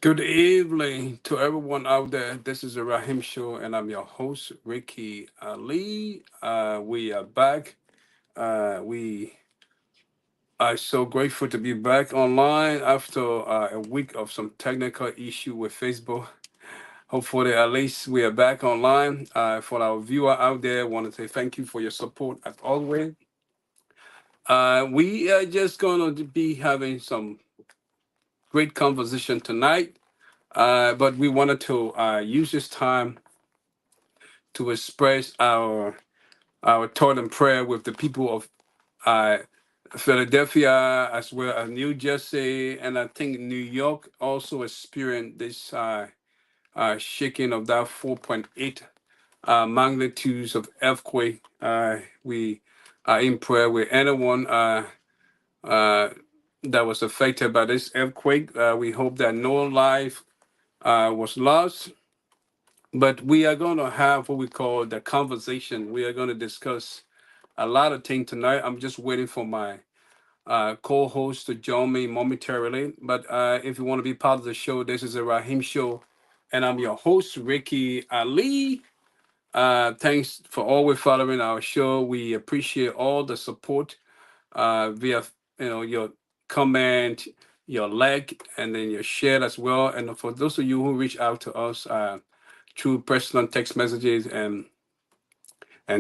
Good evening to everyone out there. This is the Rahim Show, and I'm your host, Ricky Ali. We are back. We are so grateful to be back online after a week of some technical issue with Facebook. Hopefully, at least we are back online. For our viewer out there, I want to say thank you for your support as always. We are just going to be having some great conversation tonight, but we wanted to use this time to express our thought and prayer with the people of uh, Philadelphia as well as New Jersey, and I think New York also experienced this shaking of that 4.8 magnitudes of earthquake. We are in prayer with anyone uh, that was affected by this earthquake. We hope that no life was lost. But we are going to have what we call the conversation. We are going to discuss a lot of things tonight. I'm just waiting for my co-host to join me momentarily. But if you want to be part of the show, this is a Rahim show, and I'm your host, Ricky Ali. Thanks for always following our show. We appreciate all the support via your comment, your like, and then your share as well. And for those of you who reach out to us through personal text messages and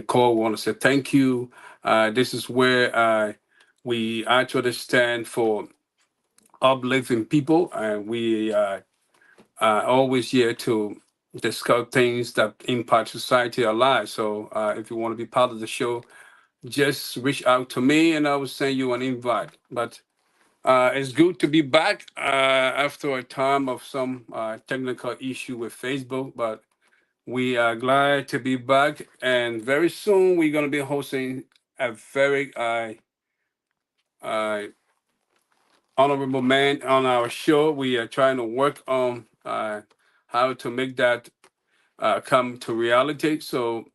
call, we want to say thank you. This is where we actually stand for uplifting people, and we are always here to discuss things that impact society or lives. So if you want to be part of the show, just reach out to me and I will send you an invite. But it's good to be back after a time of some technical issue with Facebook, but we are glad to be back. And very soon we're going to be hosting a very uh, honorable man on our show. We are trying to work on how to make that come to reality. So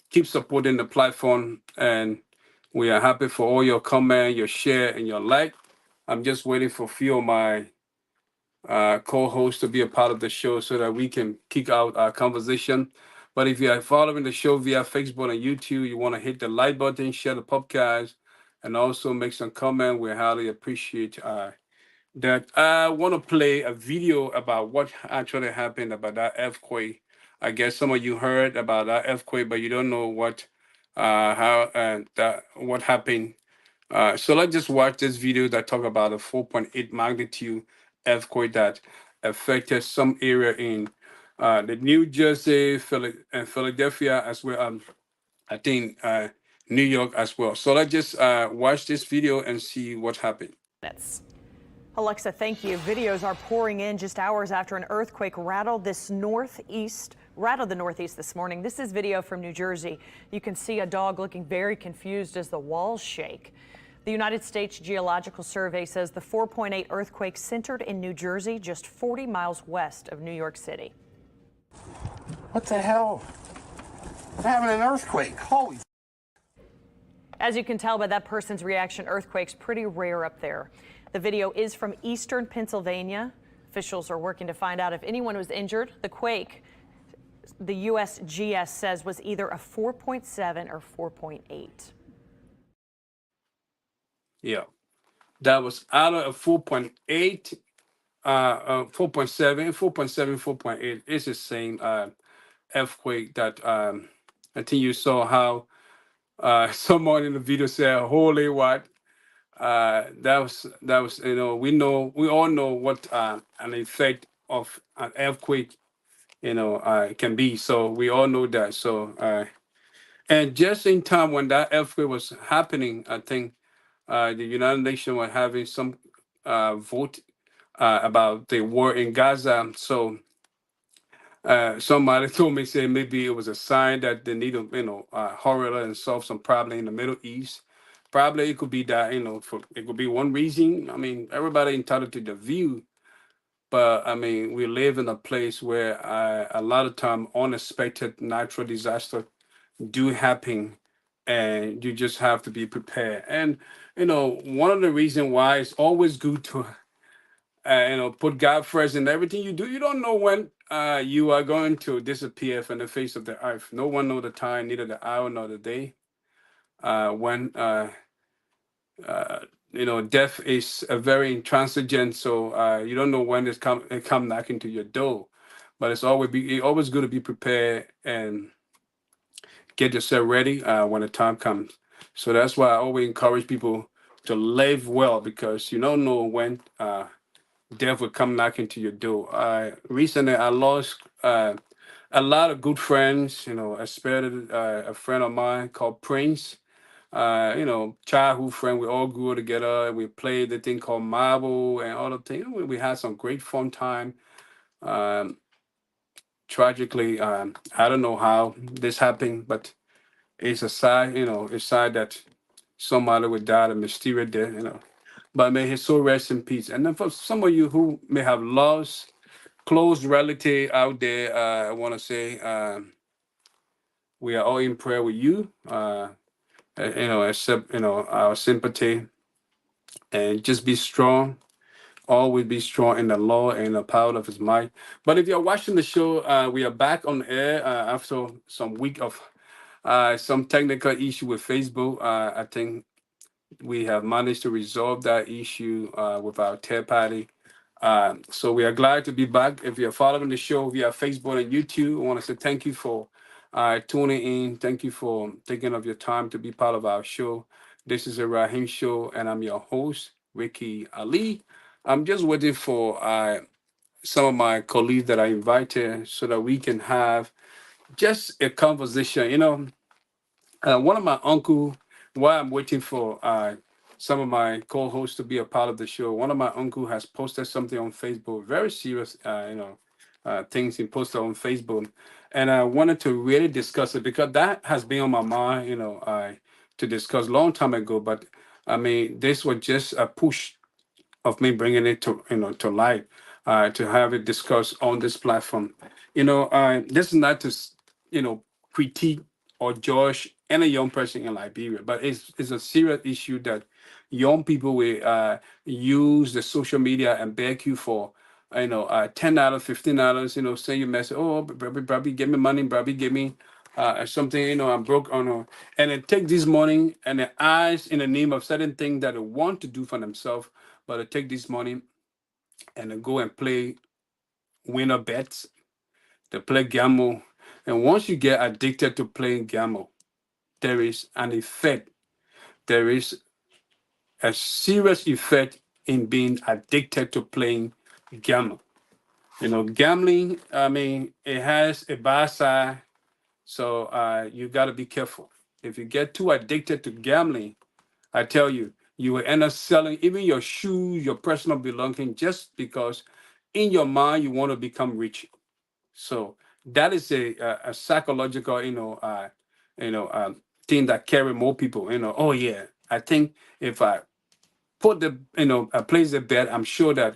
keep supporting the platform, and we are happy for all your comment, your share, and your like. I'm just waiting for a few of my co-hosts to be a part of the show so that we can kick out our conversation. But if you are following the show via Facebook and YouTube, you want to hit the like button, share the podcast, and also make some comment. We highly appreciate that. I want to play a video about what actually happened about that earthquake. I guess some of you heard about that earthquake, but you don't know how, that what happened. So let's just watch this video that talk about a 4.8 magnitude earthquake that affected some area in the New Jersey, and Philadelphia as well. I think New York as well. So let's just watch this video and see what happened. Minutes. Alexa, thank you. Videos are pouring in just hours after an earthquake rattled the northeast this morning. This is video from New Jersey. You can see a dog looking very confused as the walls shake. The United States Geological Survey says the 4.8 earthquake centered in New Jersey, just 40 miles west of New York City. What the hell? We're having an earthquake. Holy. As you can tell by that person's reaction, earthquakes pretty rare up there. The video is from eastern Pennsylvania. Officials are working to find out if anyone was injured. The quake, the USGS says, was either a 4.7 or 4.8. Yeah, that was out of a 4.8, 4.7, 4.7, 4.8. It's the same earthquake that I think you saw how someone in the video said, "Holy what?" That was we all know what an effect of an earthquake can be. So we all know that. So and just in time when that earthquake was happening, I think the United Nations were having some vote about the war in Gaza. So somebody told me, say maybe it was a sign that they need to hurry and solve some problem in the Middle East. Probably it could be that for it could be one reason. I mean, everybody entitled to the view, but I mean, we live in a place where a lot of time unexpected natural disaster do happen, and you just have to be prepared. And one of the reasons why it's always good to put God first in everything you do. You don't know when you are going to disappear from the face of the earth. No one know the time, neither the hour nor the day. When death is a very intransigent, so you don't know when it come knocking to your door. But it's always good to be prepared and get yourself ready when the time comes. So that's why I always encourage people to live well, because you don't know when death will come knocking to your door. Recently, I lost a lot of good friends. Especially a friend of mine called Prince. Childhood friend. We all grew up together. We played the thing called marble and all the things. We had some great fun time. Um, Tragically, I don't know how this happened, but it's a sign. It's sad that somebody would die a mysterious death. But may his soul rest in peace. And then for some of you who may have lost close relative out there, I want to say we are all in prayer with you. Accept our sympathy, and just be strong. Always be strong in the Lord and the power of His might. But if you're watching the show, we are back on air after some week of some technical issue with Facebook. I think we have managed to resolve that issue with our third party. So we are glad to be back. If you're following the show via Facebook and YouTube, I want to say thank you for tuning in. Thank you for taking of your time to be part of our show. This is a Rahim show, and I'm your host, Ricky Ali. I'm just waiting for some of my colleagues that I invited so that we can have just a conversation. One of my uncle, while I'm waiting for some of my co-hosts to be a part of the show, one of my uncle has posted something on Facebook, very serious, things he posted on Facebook, and I wanted to really discuss it because that has been on my mind, to discuss long time ago. But I mean, this was just a push of me bringing it to light, to have it discussed on this platform. This is not to critique or judge any young person in Liberia, but it's a serious issue that young people will use the social media and beg you for $10, $15, send you a message, oh, Brabby, give me money, Brabby, give me something, I'm broke on, and they take this money and their eyes in the name of certain things that they want to do for themselves, but they take this money and they go and play winner bets, they play gamble. And once you get addicted to playing gamble, there is an effect. There is a serious effect in being addicted to playing gamble. Gambling, I mean, it has a bad side. So you got to be careful. If you get too addicted to gambling, I tell you, you will end up selling even your shoes, your personal belongings, just because in your mind you want to become rich. So that is a psychological, thing that carry more people. Oh yeah, I think if I put place a bet, I'm sure that.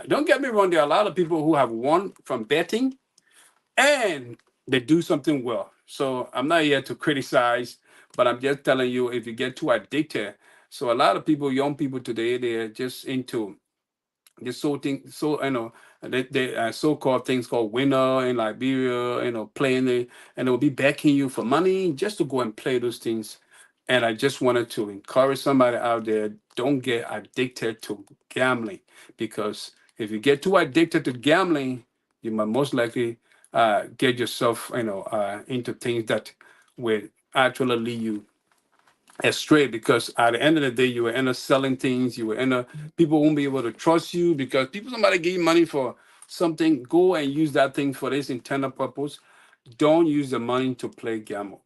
Don't get me wrong. There are a lot of people who have won from betting, and they do something well. So I'm not here to criticize, but I'm just telling you, if you get too addicted. So a lot of people, young people today, they're just into this they so-called things called winner in Liberia, playing it, and they'll be backing you for money just to go and play those things. And I just wanted to encourage somebody out there, don't get addicted to gambling, because if you get too addicted to gambling, you might most likely get yourself, into things that will actually lead you astray, because at the end of the day you will end up selling things, you will end up, people won't be able to trust you, because somebody give you money for something, go and use that thing for this intended purpose. Don't use the money to play gamble.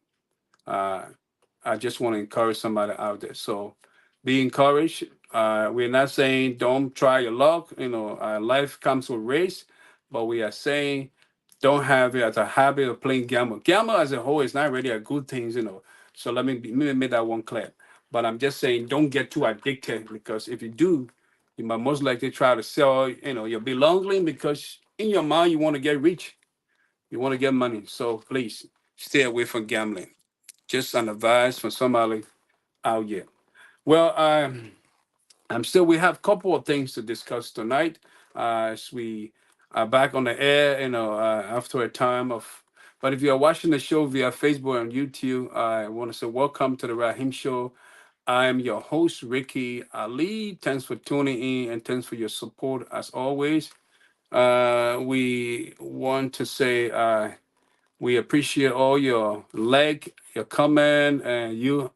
uh, I just want to encourage somebody out there. So be encouraged. We're not saying don't try your luck. Life comes with race, but we are saying don't have it as a habit of playing gamble. Gamble as a whole is not really a good thing. So let me make that one clear. But I'm just saying don't get too addicted, because if you do, you might most likely try to sell, your belonging, because in your mind you want to get rich, you want to get money. So please stay away from gambling. Just an advice from somebody out here. Well, We have a couple of things to discuss tonight as we are back on the air, after a time of. But if you are watching the show via Facebook and YouTube, I want to say welcome to the Rahim Show. I am your host, Ricky Ali. Thanks for tuning in and thanks for your support as always. We want to say we appreciate all your like, your comment, and you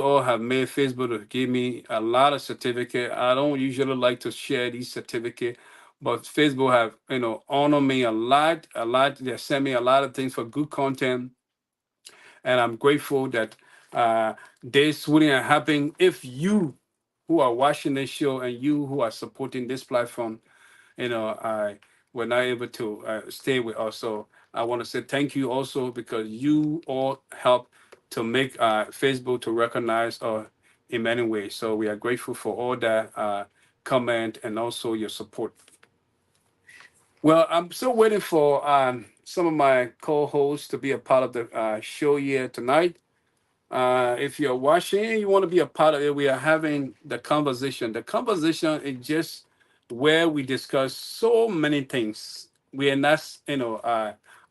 all have made Facebook to give me a lot of certificate. I don't usually like to share these certificate, but Facebook have honor me a lot, a lot. They send me a lot of things for good content, and I'm grateful that this wouldn't have happened if you who are watching this show and you who are supporting this platform, I were not able to stay with us. So I want to say thank you also because you all help to make Facebook to recognize in many ways. So we are grateful for all that comment and also your support. Well, I'm still waiting for some of my co-hosts to be a part of the show here tonight. If you're watching and you want to be a part of it, we are having the conversation. The conversation is just where we discuss so many things. We are not,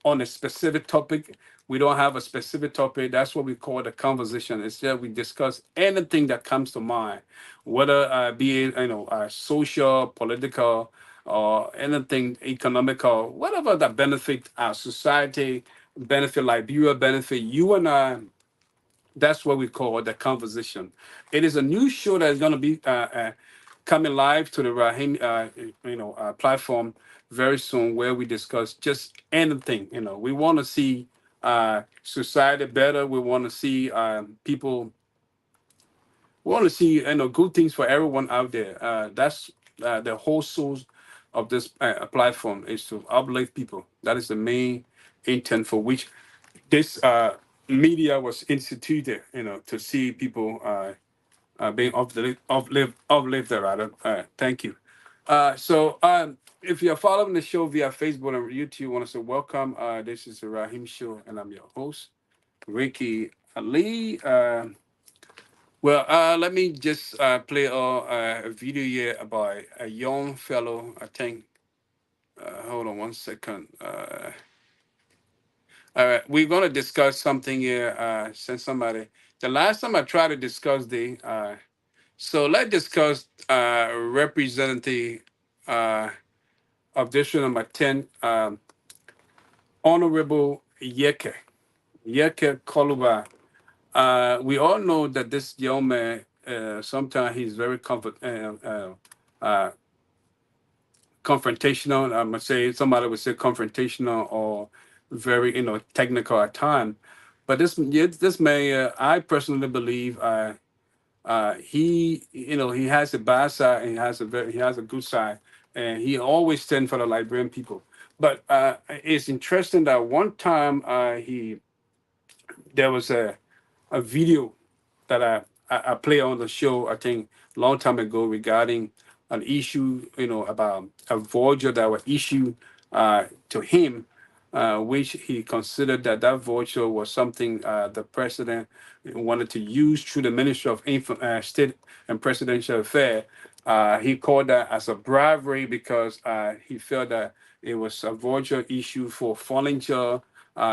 on a specific topic. We don't have a specific topic. That's what we call the conversation. It's that we discuss anything that comes to mind, whether be it, social, political, or anything economical, whatever that benefit our society, benefit Liberia, benefit you and I. That's what we call the conversation. It is a new show that is going to be coming live to the Rahim, platform very soon, where we discuss just anything. We want to see society better. We want to see people. We want to see good things for everyone out there. That's the whole source of this platform is to uplift people. That is the main intent for which this media was instituted, to see people being uplifted rather. Thank you. If you're following the show via Facebook and YouTube, I want to say welcome. This is the Rahim Show, and I'm your host, Ricky Ali. Let me just play a video here about a young fellow. I think. Hold on one second. All right, we're going to discuss something here. Since somebody, the last time I tried to discuss so let's discuss representative of district number 10, Honorable Yeke Koluba. We all know that this young man, sometimes he's very confrontational. I'm gonna say somebody would say confrontational or very technical at time. But this man, I personally believe he has a bad side and he has a good side, and he always stands for the Liberian people. But it's interesting that one time there was a video that I played on the show, I think long time ago, regarding an issue, about a voucher that was issued to him, which he considered that voucher was something the president wanted to use through the Ministry of State and Presidential Affairs. He called that as a bribery because he felt that it was a voucher issue for volunteer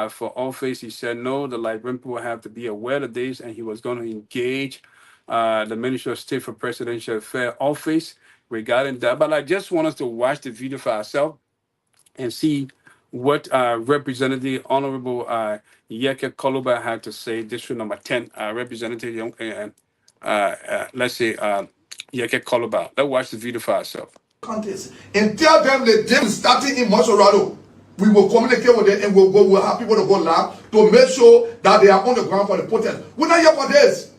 for office. He said, no, the Liberian people have to be aware of this, and he was going to engage the Ministry of State for Presidential Affairs office regarding that. But I just want us to watch the video for ourselves and see what Representative Honorable Yeke Koluba had to say. District number 10, Representative let's say Yeke Koluba. Let's watch the video for ourselves. And tell them the day starting in Mosorado. We will communicate with them and we'll have people to go lab to make sure that they are on the ground for the protest. We're not here for this.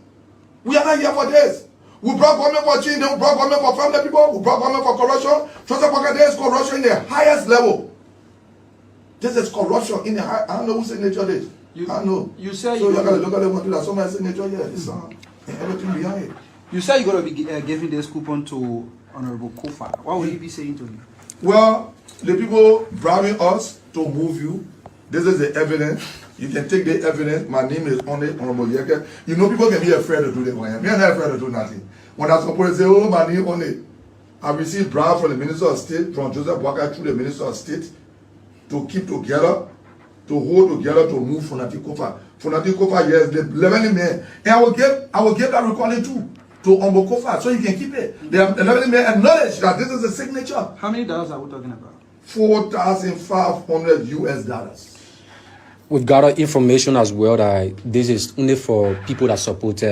We are not here for this. We brought government for change, we brought government for family people, we brought government for corruption. There is corruption in the highest level. This is corruption in the high. I don't know whose signature it is. I know. You say so you gotta look at them. There's somebody's signature here. It's everything behind it. You say you're gonna be giving this coupon to Honorable Kofa. What will he be saying to you? Well, the people bribing us to move you. This is the evidence. You can take the evidence. My name is on it, Honorable Yeke. You know, people can be afraid to do that. Me, I'm not afraid to do nothing. When I suppose say, oh, money only. I received bribe from the Minister of State, from Joseph Boakai through the Minister of State, to keep together, to hold together, to move Fonati Kofa. Fonati Kofa, yes, the leveling men. And I will give that recording too to Ombo Kofa, so you can keep it. The leveling men acknowledge that this is a signature. How many dollars are we talking about? $4,500. We've gathered information as well that this is only for people that support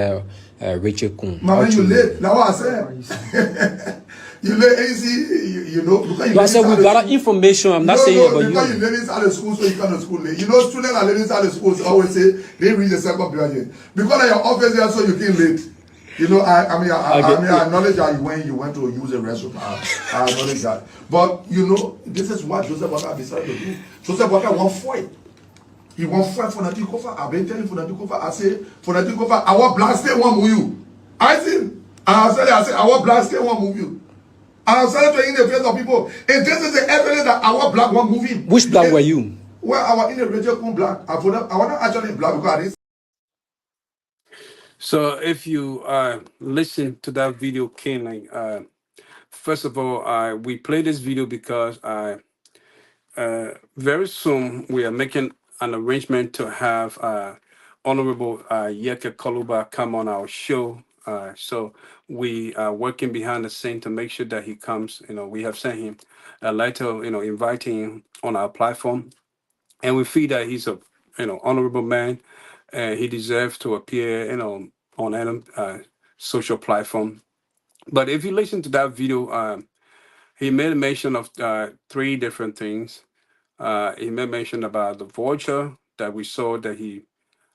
Rachel Kun. Man, you late. Now what I said. You late easy, you know. I said we gathered information. I'm not saying about you. Because you live inside the school, so you come to school late. You know, students are living inside the school, so always say they read the second period. Because of your office here, so you came late. You know, I acknowledge that you went to use a restroom. I acknowledge that. But you know, this is what Joseph Boakai decided to do. Joseph Boakai won't fight. He won't fight for Fonati Kofa. I've been telling Fonati Kofa, I say, Fonati Kofa, our black state won't move you. I said, our black state won't move you. I said to in the face of people, and this is the evidence that our black won't move him. Which black were you? Well, I was in the Rachel Kun black. I was not actually black because I didn't. So if you listen to that video, King, first of all, we play this video because very soon we are making an arrangement to have Honorable Yeke Koluba come on our show. So we are working behind the scene to make sure that he comes. You know, we have sent him a letter, you know, inviting him on our platform, and we feel that he's a, you know, honorable man, and he deserves to appear, you know, on any social platform. But if you listen to that video, he made a mention of 3 different things. He made mention about the voucher that we saw that he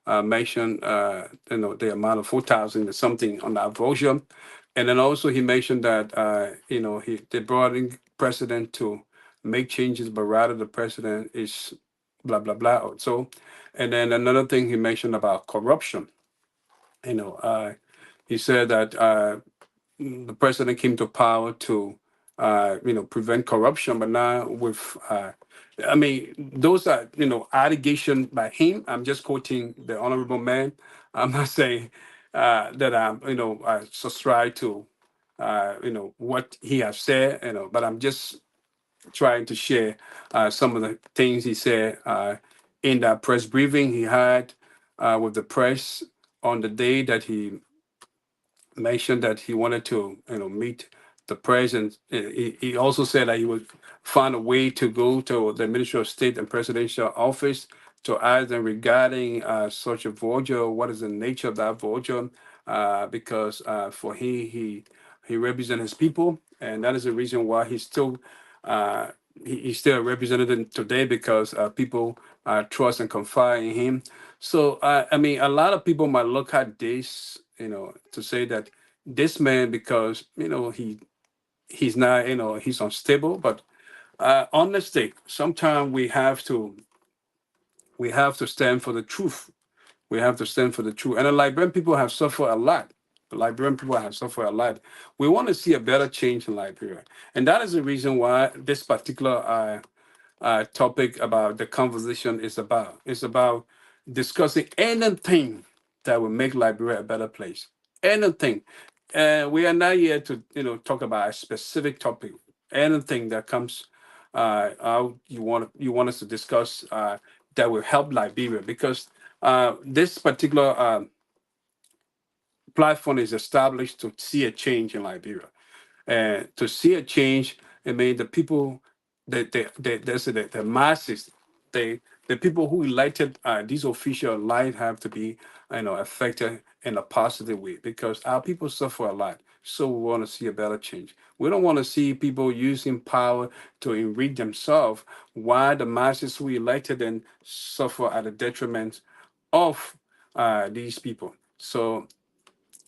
mentioned, you know, the amount of 4,000 or something on that voucher, and then also he mentioned that you know, they brought in president to make changes, but rather the president is blah blah blah. So, and then another thing he mentioned about corruption. You know, he said that the president came to power to you know, prevent corruption, but now with I mean, those are, you know, allegations by him. I'm just quoting the honorable man. I'm not saying that I'm, you know, I subscribe to, you know, what he has said, you know, but I'm just trying to share some of the things he said in that press briefing he had with the press on the day that he mentioned that he wanted to, you know, meet the president. He also said that he would find a way to go to the Ministry of State and Presidential Office to ask them regarding such a voucher. What is the nature of that voucher? Because for he represents his people, and that is the reason why he's still he's still a representative today, because people trust and confide in him. So I mean, a lot of people might look at this, you know, to say that this man, because, you know, he's not, you know, he's unstable. But honestly, sometimes we have to stand for the truth. We have to stand for the truth. And the Liberian people have suffered a lot. The Liberian people have suffered a lot. We want to see a better change in Liberia, and that is the reason why this particular topic about the conversation is about. It's about discussing anything that will make Liberia a better place. Anything. We are not here to, you know, talk about a specific topic. Anything that comes out, you want us to discuss that will help Liberia, because this particular platform is established to see a change in Liberia. And to see a change, I mean, the people, the masses, the people who elected these official life have to be, you know, affected in a positive way, because our people suffer a lot. So we want to see a better change. We don't want to see people using power to enrich themselves, while the masses who elected them suffer at the detriment of these people. So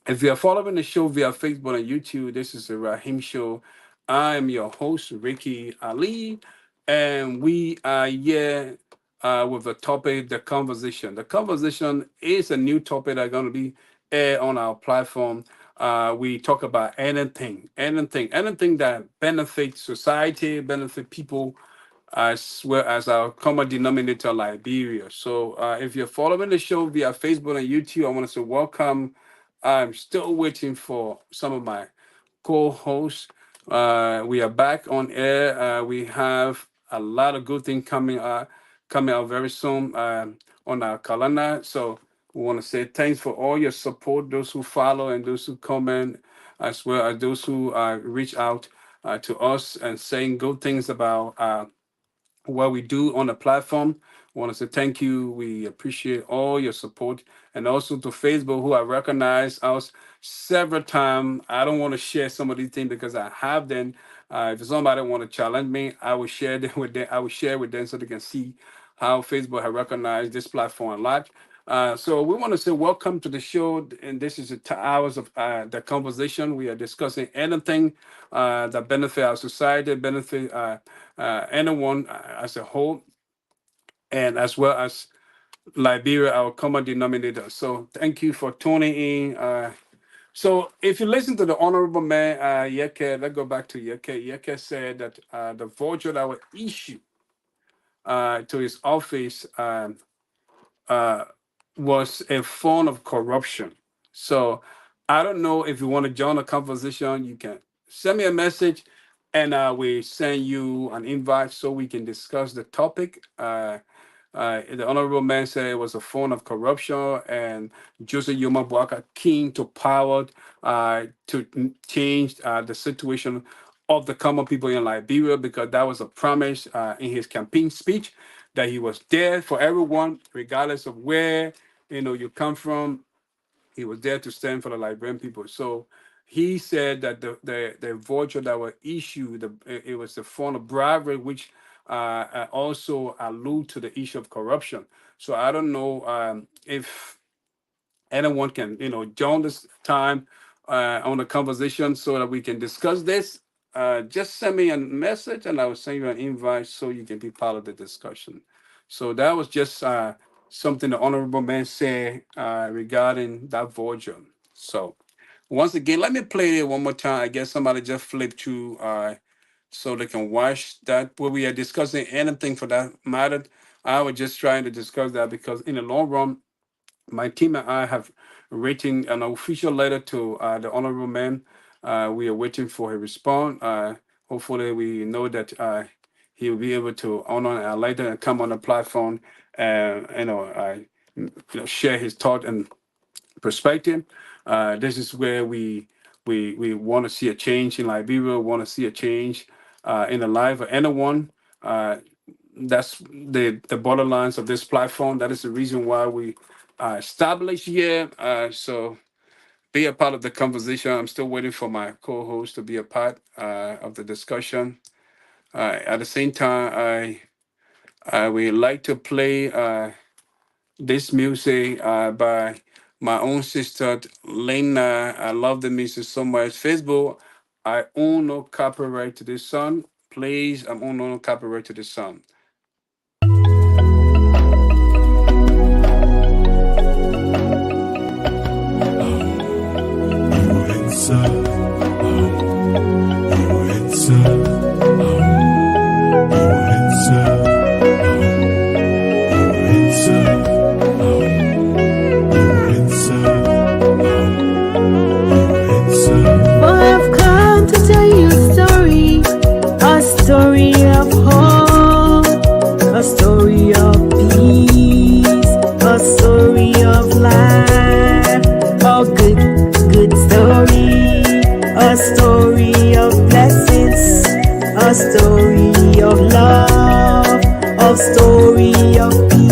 if you are following the show via Facebook and YouTube, this is the Rahim Show. I am your host, Ricky Ali, and we are here with the topic, the conversation. The conversation is a new topic that's going to be aired on our platform. We talk about anything that benefits society, benefit people, as well as our common denominator, Liberia. So if you're following the show via Facebook and YouTube, I want to say welcome I'm still waiting for some of my co-hosts. We are back on air. We have a lot of good things coming out very soon on our calendar. So we want to say thanks for all your support, those who follow and those who comment, as well as those who reach out to us and saying good things about what we do on the platform. I want to say thank you. We appreciate all your support, and also to Facebook, who have recognized us several times. I don't want to share some of these things because I have them. If somebody want to challenge me, I will share them with them. I will share with them so they can see how Facebook have recognized this platform a lot. So we want to say welcome to the show, and this is the hours of the conversation. We are discussing anything that benefit our society, benefit anyone as a whole, and as well as Liberia, our common denominator. So thank you for tuning in. So if you listen to the honorable man, Yeke, let's go back to Yeke. Yeke said that the voucher that was issued to his office was a form of corruption. So I don't know if you want to join the conversation, you can send me a message and we send you an invite so we can discuss the topic. The honorable man said it was a form of corruption, and Joseph Yoma Boaka keen to power to change the situation of the common people in Liberia, because that was a promise in his campaign speech, that he was there for everyone, regardless of where you come from. He was there to stand for the Liberian people. So he said that the voucher that was issued, it was a form of bribery, which also allude to the issue of corruption. So I don't know if anyone can join this time on the conversation so that we can discuss this. Just send me a message and I will send you an invite so you can be part of the discussion. So that was just something the honorable man said regarding that voucher. So once again, let me play it one more time. I guess somebody just flipped through so they can watch that. Where we are discussing anything for that matter. I was just trying to discuss that because in the long run, my team and I have written an official letter to the honorable man. We are waiting for a response. Hopefully, we know that he will be able to honor our letter and come on the platform and share his thought and perspective. This is where we want to see a change in Liberia. Want to see a change in the life of anyone. That's the borderlines of this platform. That is the reason why we established here. So be a part of the conversation. I'm still waiting for my co-host to be a part of the discussion. At the same time, I would like to play this music by my own sister Lena. I love the music so much. Facebook, I own no copyright to this song. Please, I own no copyright to this song. Story of hope, a story of peace, a story of life, a good story, a story of blessings, a story of love, a story of peace.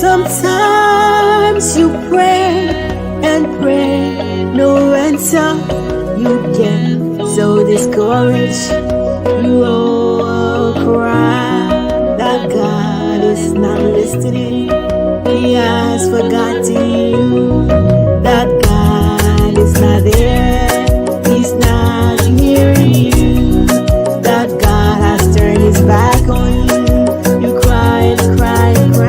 Sometimes you pray and pray, no answer you get so discouraged. You all cry that God is not listening. He has forgotten you, that God is not there. He's not hearing you, that God has turned his back on you. You cry and cry and cry.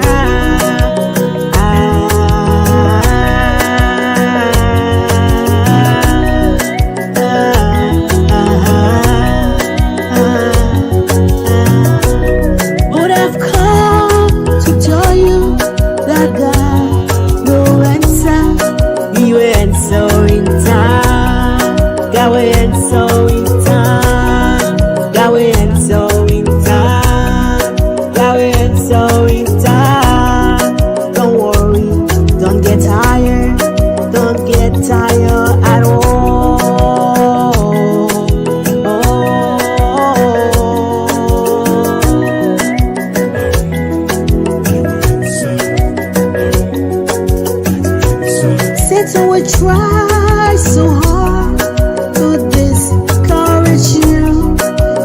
Satan will try so hard to discourage you.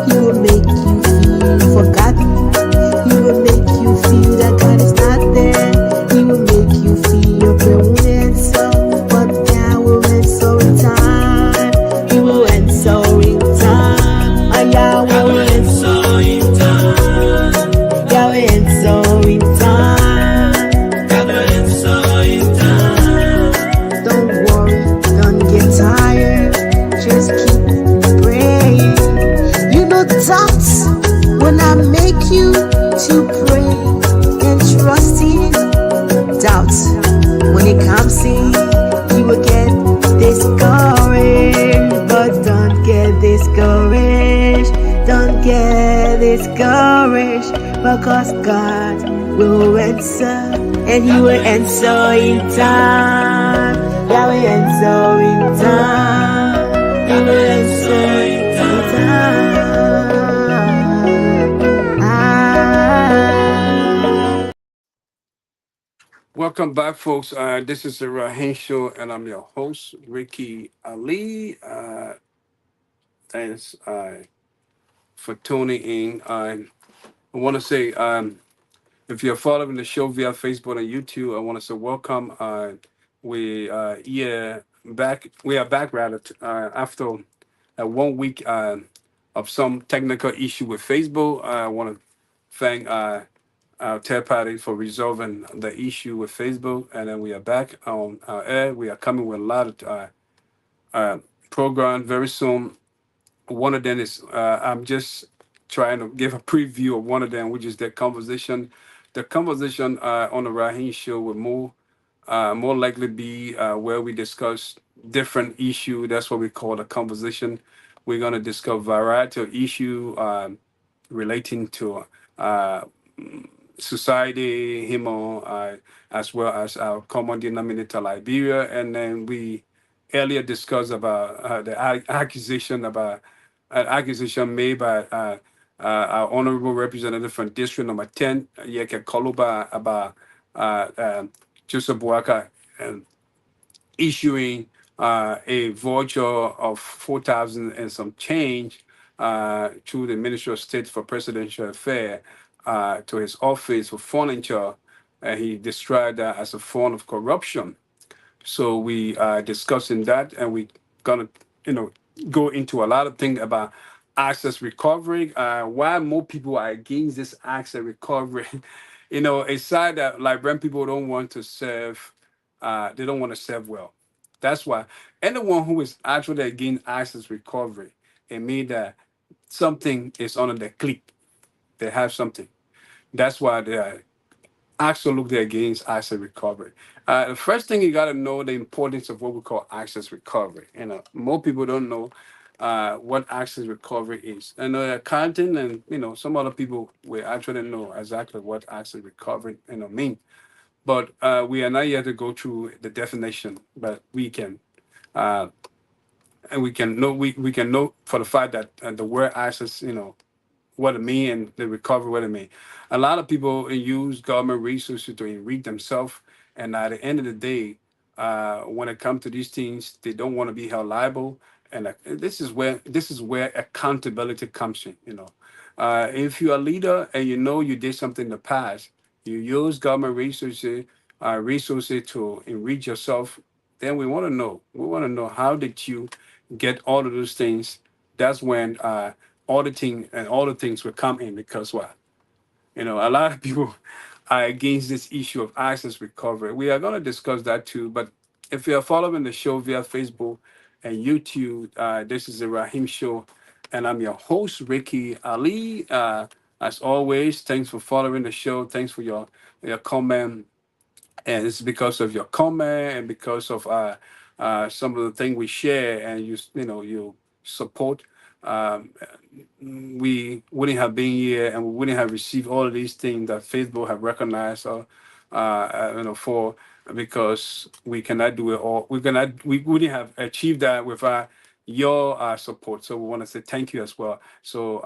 He will make you feel forgotten. He will make you feel that God is not there. He will make you feel your prayer won't answer, but God will answer in time. He will answer in time. And Yahweh will answer in time. Yahweh answer in time. Yahweh answer in time. Don't worry, don't get tired. Just keep praying. You know doubts when I make you to pray and trust in. Doubts when it comes in, you will get discouraged. But don't get discouraged. Don't get discouraged, because God will answer, and He will answer in time. Yahweh answer in time. He will answer in time. Welcome back, folks. This is the Raheem Show, and I'm your host, Ricky Ali. Thanks for tuning in. I want to say, if you're following the show via Facebook and YouTube, I want to say welcome. We back. We are back rather after 1 week of some technical issue with Facebook. I want to thank our third party for resolving the issue with Facebook, and then we are back on our air. We are coming with a lot of program very soon. One of them is I'm just trying to give a preview of one of them, which is the conversation. The conversation on the Raheem Show will more likely be where we discuss different issue. That's what we call a conversation. We're gonna discuss variety of issue relating to uh, society, as well as our common denominator, Liberia, and then we earlier discussed about accusation about an accusation made by our honorable representative from District Number 10, Yeke Koluba, about Joseph Boaka issuing a voucher of 4,000 and some change to the Ministry of State for Presidential Affairs to his office for furniture. He described that as a form of corruption. So we are discussing that, and we're gonna, go into a lot of things about access recovery. Why more people are against this access recovery? It's sad that Liberian people don't want to serve. They don't want to serve well. That's why anyone who is actually against access recovery, it means that something is under the clique. They have something. That's why they are absolutely against access recovery. The first thing you got to know the importance of what we call access recovery. More people don't know what access recovery is. And accounting and some other people will actually know exactly what access recovery mean. But we are not yet to go through the definition, but we can. And we can know for the fact that the word access, what it mean, and the recovery, what it mean. A lot of people use government resources to enrich themselves, and at the end of the day, when it comes to these things, they don't want to be held liable. And this is where accountability comes in. If you're a leader and you did something in the past, you use government resources to enrich yourself, then we want to know. We want to know, how did you get all of those things? That's when auditing and all the things will come in, because what? A lot of people are against this issue of access recovery. We are going to discuss that too. But if you are following the show via Facebook and YouTube, this is the Raheem Show, and I'm your host, Ricky Ali. As always, thanks for following the show. Thanks for your comment. And it's because of your comment and because of some of the things we share, and you support. Um, we wouldn't have been here, and we wouldn't have received all of these things that Facebook have recognized for, because we cannot do it all. We wouldn't have achieved that without your support. So we want to say thank you as well. So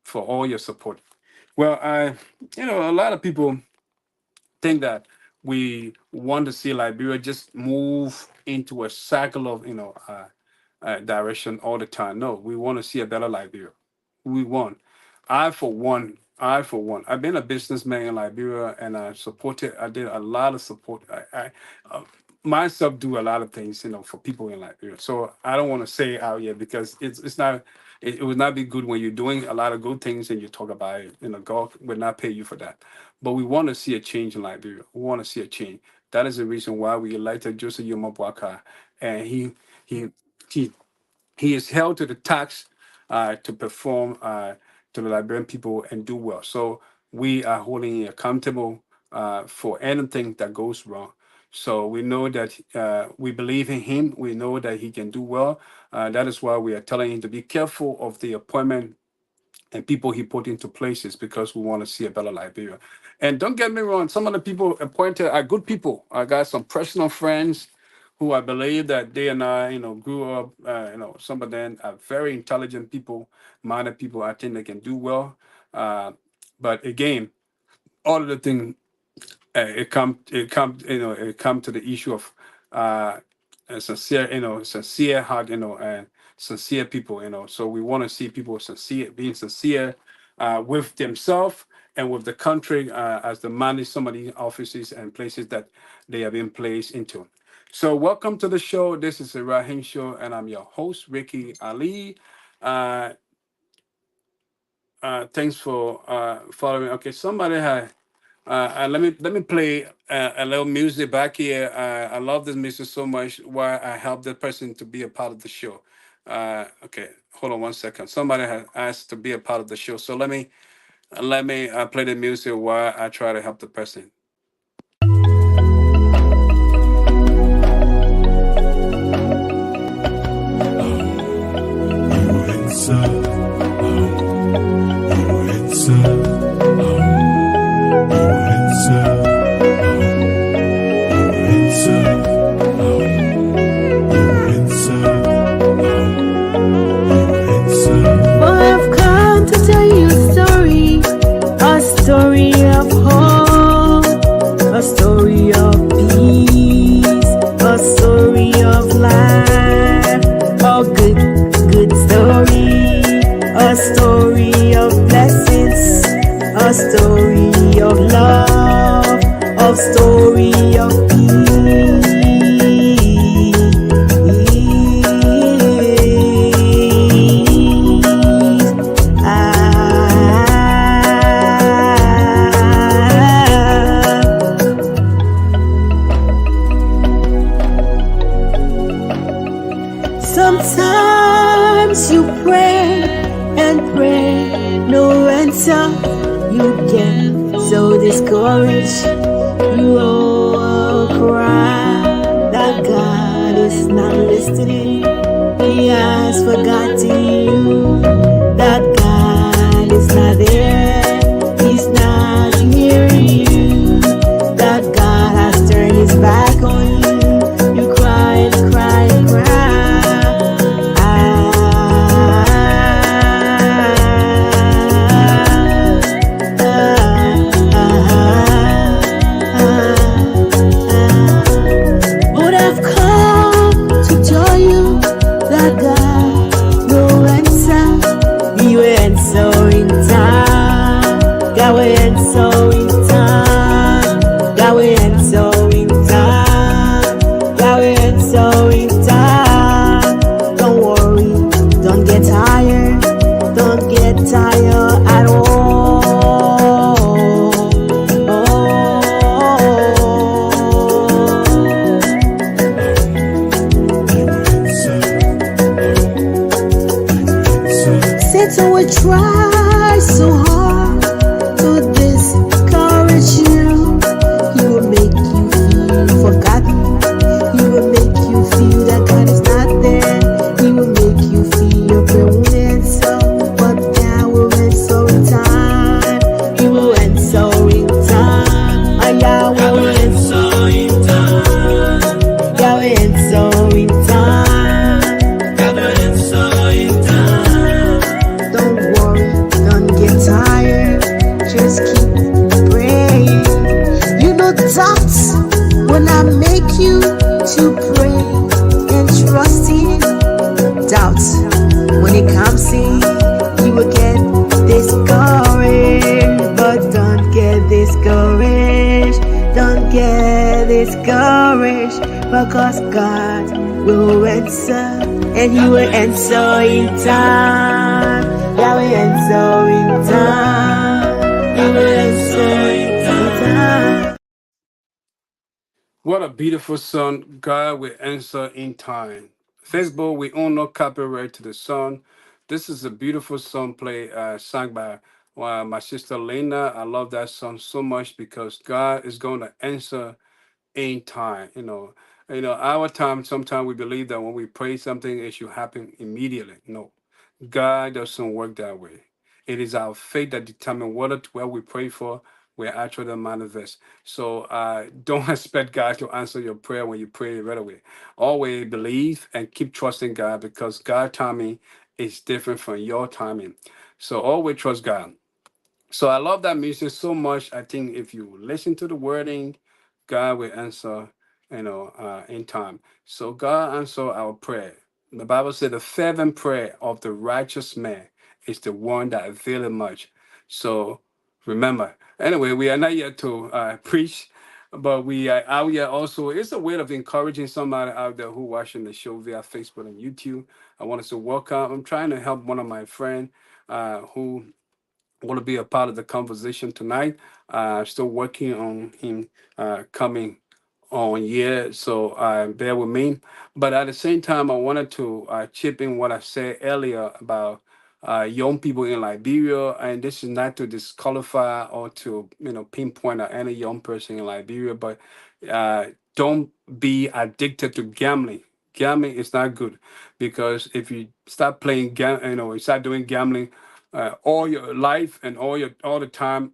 for all your support. Well, a lot of people think that we want to see Liberia just move into a cycle of direction all the time. No, we want to see a better Liberia. We want. I for one, I've been a businessman in Liberia, and I did a lot of support. I myself do a lot of things, for people in Liberia. So I don't want to say it out here because it's not. It would not be good when you're doing a lot of good things and you talk about it. God would not pay you for that. But we want to see a change in Liberia. We want to see a change. That is the reason why we elected Joseph Yoma Boakai, and he is held to the task to perform to the Liberian people and do well. So we are holding him accountable for anything that goes wrong. So we know that we believe in him. We know that he can do well. That is why we are telling him to be careful of the appointment and people he put into places, because we want to see a better Liberia. And don't get me wrong, some of the people appointed are good people. I got some personal friends who I believe that they and I, grew up. Some of them are very intelligent people, minded people. I think they can do well. But again, all of the things it come to the issue of a sincere heart, and sincere people. So we want to see people being sincere with themselves and with the country as they manage some of these offices and places that they have been placed into. So welcome to the show. This is the Raheem Show, and I'm your host, Ricky Ali. Thanks for following. Okay, somebody had. Let me play a little music back here. I love this music so much. Why I help the person to be a part of the show. Okay, hold on one second. Somebody has asked to be a part of the show, so let me play the music while I try to help the person. I've come to tell you a story of hope, a story of peace, a story of life, a good story, a story of blessings, a story of love, a story of peace. Sometimes you pray and pray, no answer. You get so discouraged. You all cry that God is not listening. He has forgotten you. That God is not there. He's not hearing you. That God has turned his back on you. You cry and cry and cry. But I've come to tell you that God will answer. He will answer in time. God will answer in time. God will answer in time. God will answer in time. Don't worry, don't get tired. Don't get tired at all. Satan will try so hard to discourage you. He will make you feel forgotten. He will make you feel that God is not there. He will make you feel your prayer won't answer, but God will answer in time. He will answer in time. Yahweh will answer in time. God will answer in time. God will answer in time. Don't worry, don't get tired. Just keep praying. You know doubts get discouraged because God will answer and He will answer in time. Yeah, will answer in time. He will answer in time. What a beautiful song. God will answer in time. Facebook, we own no copyright to the song. This is a beautiful song sung by my sister Lena. I love that song so much because God is going to answer in time. Our time, sometimes we believe that when we pray something, it should happen immediately. No, God doesn't work that way. It is our faith that determines what we pray for will actually manifest. So don't expect God to answer your prayer when you pray right away. Always believe and keep trusting God because God's timing is different from your timing. So always trust God. So I love that music so much. I think if you listen to the wording, God will answer, in time. So God answer our prayer. The Bible said the fervent prayer of the righteous man is the one that availeth much. So remember. Anyway, we are not yet to preach, but we are out here also. It's a way of encouraging somebody out there who watching the show via Facebook and YouTube. I want to welcome. I'm trying to help one of my friends who want to be a part of the conversation tonight. Still working on him coming on here, so bear with me. But at the same time, I wanted to chip in what I said earlier about young people in Liberia, and this is not to disqualify or to pinpoint at any young person in Liberia, but don't be addicted to gambling. Gambling is not good because if you start playing, you start doing gambling all your life and all the time,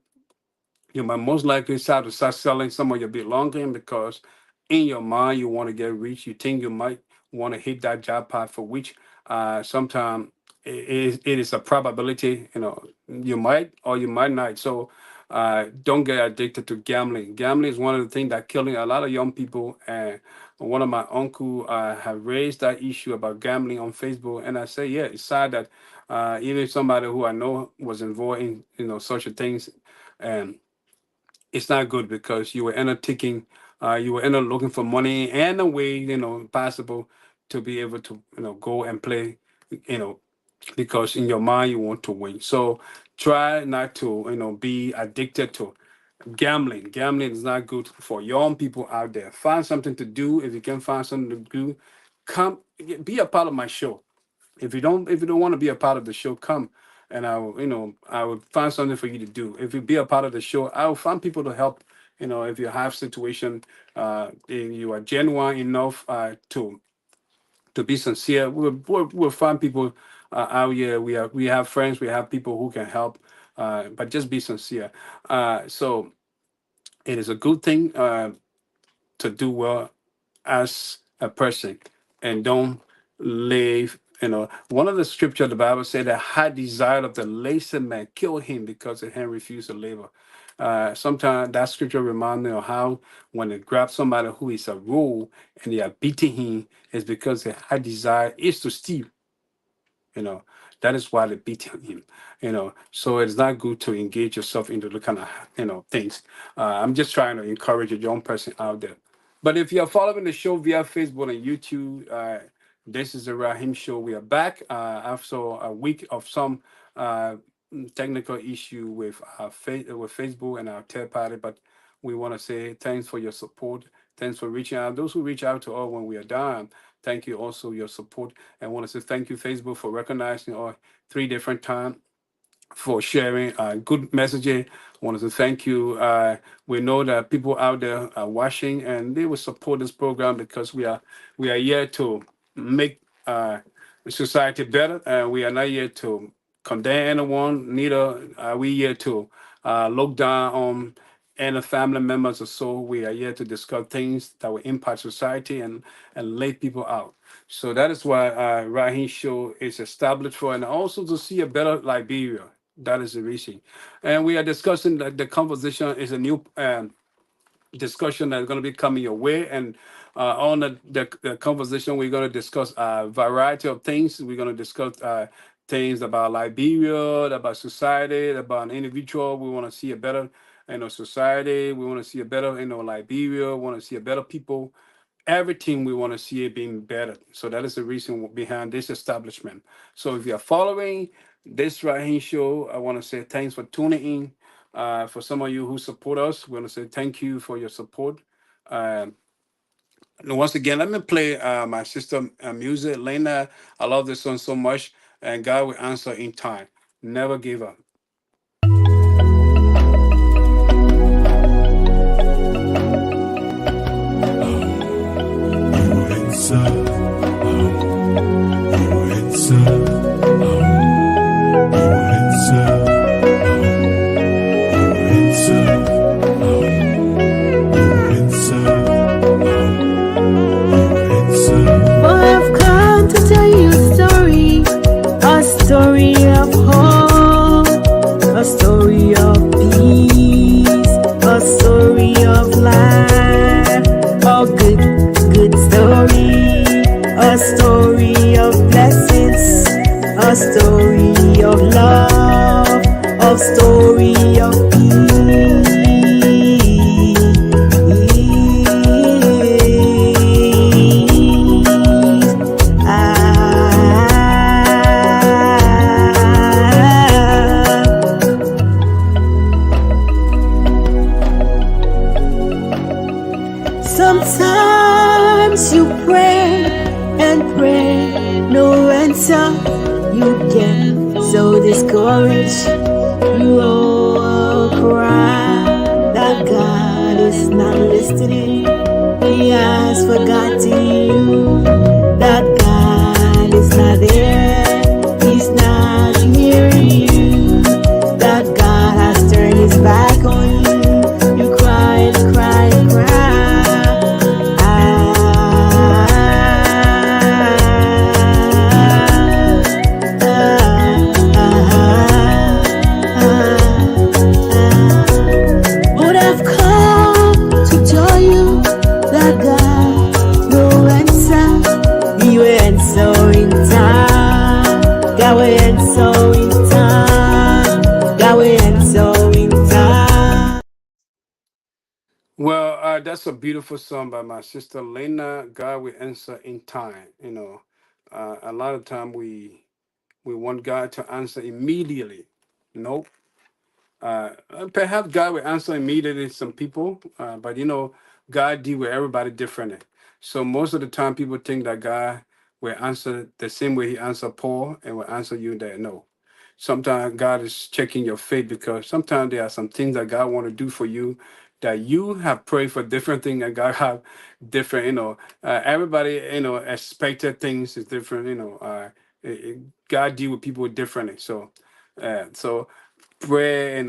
you might most likely start selling some of your belongings because in your mind you want to get rich. You think you might want to hit that jackpot for which sometimes it is a probability. You might or you might not. So don't get addicted to gambling. Gambling is one of the things that killing a lot of young people. And one of my uncle have raised that issue about gambling on Facebook, and I say, yeah, it's sad that even somebody who I know was involved in such a things, and it's not good because you will end up taking, you will end up looking for money and a way possible to be able to go and play, you know, because in your mind you want to win. So try not to be addicted to gambling. Gambling is not good for young people out there. Find something to do. If you can find something to do, come be a part of my show. If you don't want to be a part of the show, come and I will find something for you to do. If you be a part of the show, I will find people to help. If you have situation, and you are genuine enough to be sincere, we'll find people out here. We have friends, we have people who can help, but just be sincere. So it is a good thing to do well as a person and don't live. One of the scripture the Bible said that high desire of the lazy man kill him because the hand refused to labor. Sometimes that scripture reminds me of how when they grab somebody who is a rule and they are beating him, is because the high desire is to steal. you know that is why they beat him. So it's not good to engage yourself into the kind of things. I'm just trying to encourage a young person out there. But if you're following the show via Facebook and YouTube, this is the Rahim Show. We are back after a week of some technical issue with with Facebook and our third party. But we want to say thanks for your support. Thanks for reaching out. Those who reach out to us when we are down, thank you also your support. And want to say thank you, Facebook, for recognizing our 3 different times for sharing good messaging. I wanted to thank you. We know that people out there are watching and they will support this program because we are here to make society better. We are not here to condemn anyone. Neither are we here to look down on any family members or so. We are here to discuss things that will impact society and lay people out. So that is why Rahim Show is established for, and also to see a better Liberia. That is the reason. And we are discussing that the conversation is a new discussion that's going to be coming your way. And on the conversation, we're going to discuss a variety of things. We're going to discuss things about Liberia, about society, about an individual. We want to see a better society. We want to see a better, Liberia. We want to see a better people. Everything we want to see it being better. So that is the reason behind this establishment. So if you are following this Rahim show, I want to say thanks for tuning in. For some of you who support us, we want to say thank you for your support. And once again, let me play my sister music. Lena, I love this song so much. And God will answer in time. Never give up. I've come to tell you a story of hope, a story of peace, a story of life, a good story, a story of blessings, a story of love, a story of peace. Sometimes you pray and pray, no answer you get so discouraged. You all cry that God is not listening. He has forgotten you, that God is not there. He's not hearing you, that God has turned his back on you. You cry and cry and cry. But I've come to tell you that God will answer. He will answer in time. God will answer in time. God will answer in time. Well, that's a beautiful song by my sister Lena. God will answer in time. A lot of time we want God to answer immediately. Nope. Perhaps God will answer immediately to some people, but God deal with everybody differently. So most of the time, people think that God will answer the same way He answered Paul and will answer you that no. Sometimes God is checking your faith because sometimes there are some things that God want to do for you that you have prayed for different things and God have different. Everybody expected things is different. God deal with people differently. So prayer,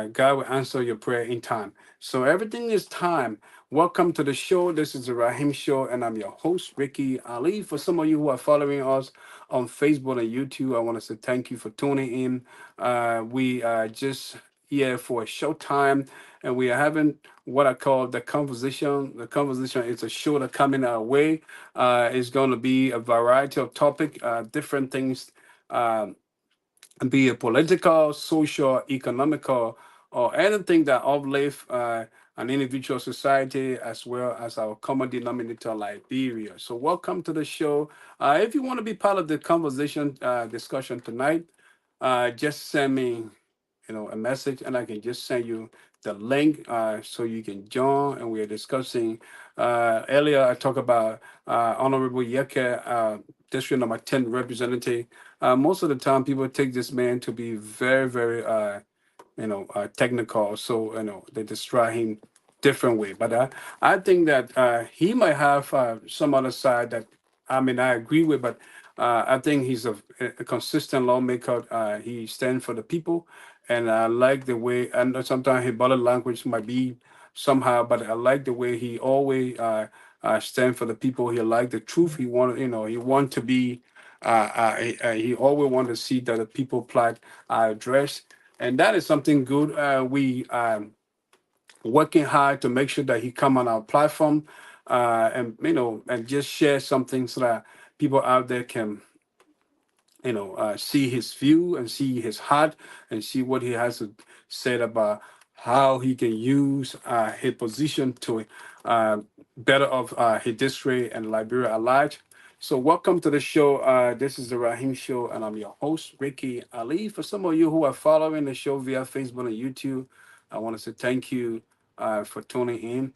God will answer your prayer in time. So everything is time. Welcome to the show. This is the Rahim Show, and I'm your host, Ricky Ali. For some of you who are following us on Facebook and YouTube, I want to say thank you for tuning in. We are just here for a show time, and we are having what I call the conversation. The conversation is a show that coming our way. It's going to be a variety of topic, different things. Be it political, social, economical, or anything that uplift an individual society as well as our common denominator, Liberia. So, welcome to the show. If you want to be part of the conversation discussion tonight, just send me, a message, and I can just send you the link so you can join. And we are discussing. Earlier, I talked about Honorable Yeke, District Number 10 representative. Most of the time, people take this man to be very, very, technical. So, they describe him different way. But I think that he might have some other side that, I agree with, but I think he's a consistent lawmaker. He stands for the people. And I like the way, and sometimes his body language might be somehow, but I like the way he always stand for the people. He like the truth. He want, he want to be he always want to see that the people plight are addressed, and that is something good. We working hard to make sure that he come on our platform, and and just share something so that people out there can see his view and see his heart and see what he has to say about how he can use his position to better of his district and Liberia at large. So welcome to the show. This is the Raheem Show, and I'm your host, Ricky Ali. For some of you who are following the show via Facebook and YouTube, I want to say thank you for tuning in.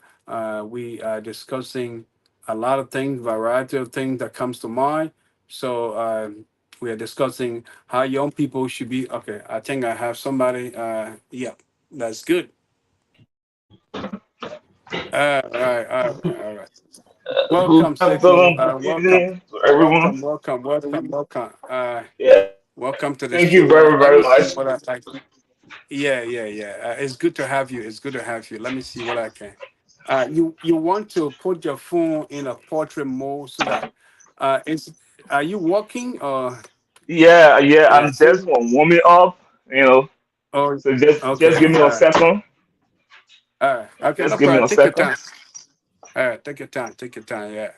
We are discussing a lot of things, variety of things that comes to mind. So we are discussing how young people should be. Okay, I think I have somebody. Yeah, that's good. All right. Good Welcome, Sekou. afternoon, good Welcome, evening to everyone. welcome. Yeah, Welcome to the thank you show. very, Let very me see much. what I like. Yeah. It's good to have you. It's good to have you. Let me see what I can. You want to put your phone in a portrait mode so that it's. Are you walking or Yeah, yeah? I'm just See? warming up, you know. Oh, So just okay. give me a second. Okay. No Just give me problem. a Take your second. time. Take your time. Take your time. Yeah.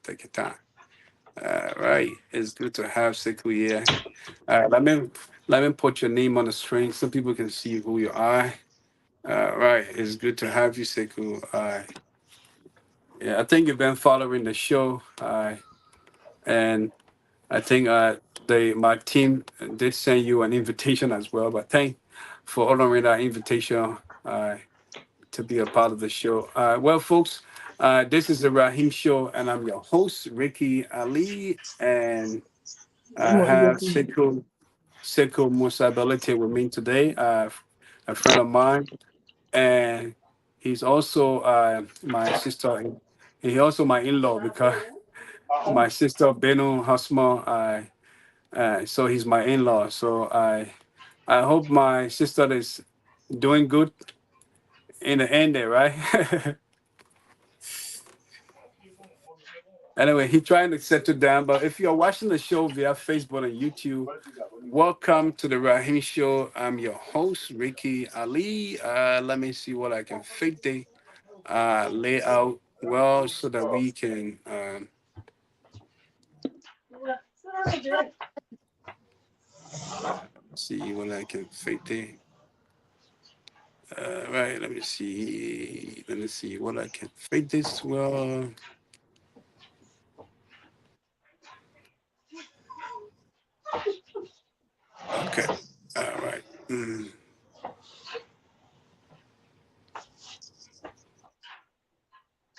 Take your time. Right. It's good to have Sekou here. Let me put your name on the screen so people can see who you are. Right. It's good to have you, Sekou. Yeah, I think you've been following the show. And I think my team did send you an invitation as well. But thank for honoring that invitation to be a part of the show. Well, folks, this is the Raheem Show, and I'm your host, Ricky Ali, and I have Sekou Musability with me today, a friend of mine, and he's also my sister. He also my in-law because my sister Benu Hasma. So he's my in-law. So I hope my sister is doing good in the end there, right? Anyway, he's trying to settle down. But if you're watching the show via Facebook and YouTube, welcome to the Raheem Show. I'm your host, Ricky Ali. Let me see what I can fit the lay out well so that we can see what I can fit the. Right, let me see. Let me see what I can fit this well. Okay. All right.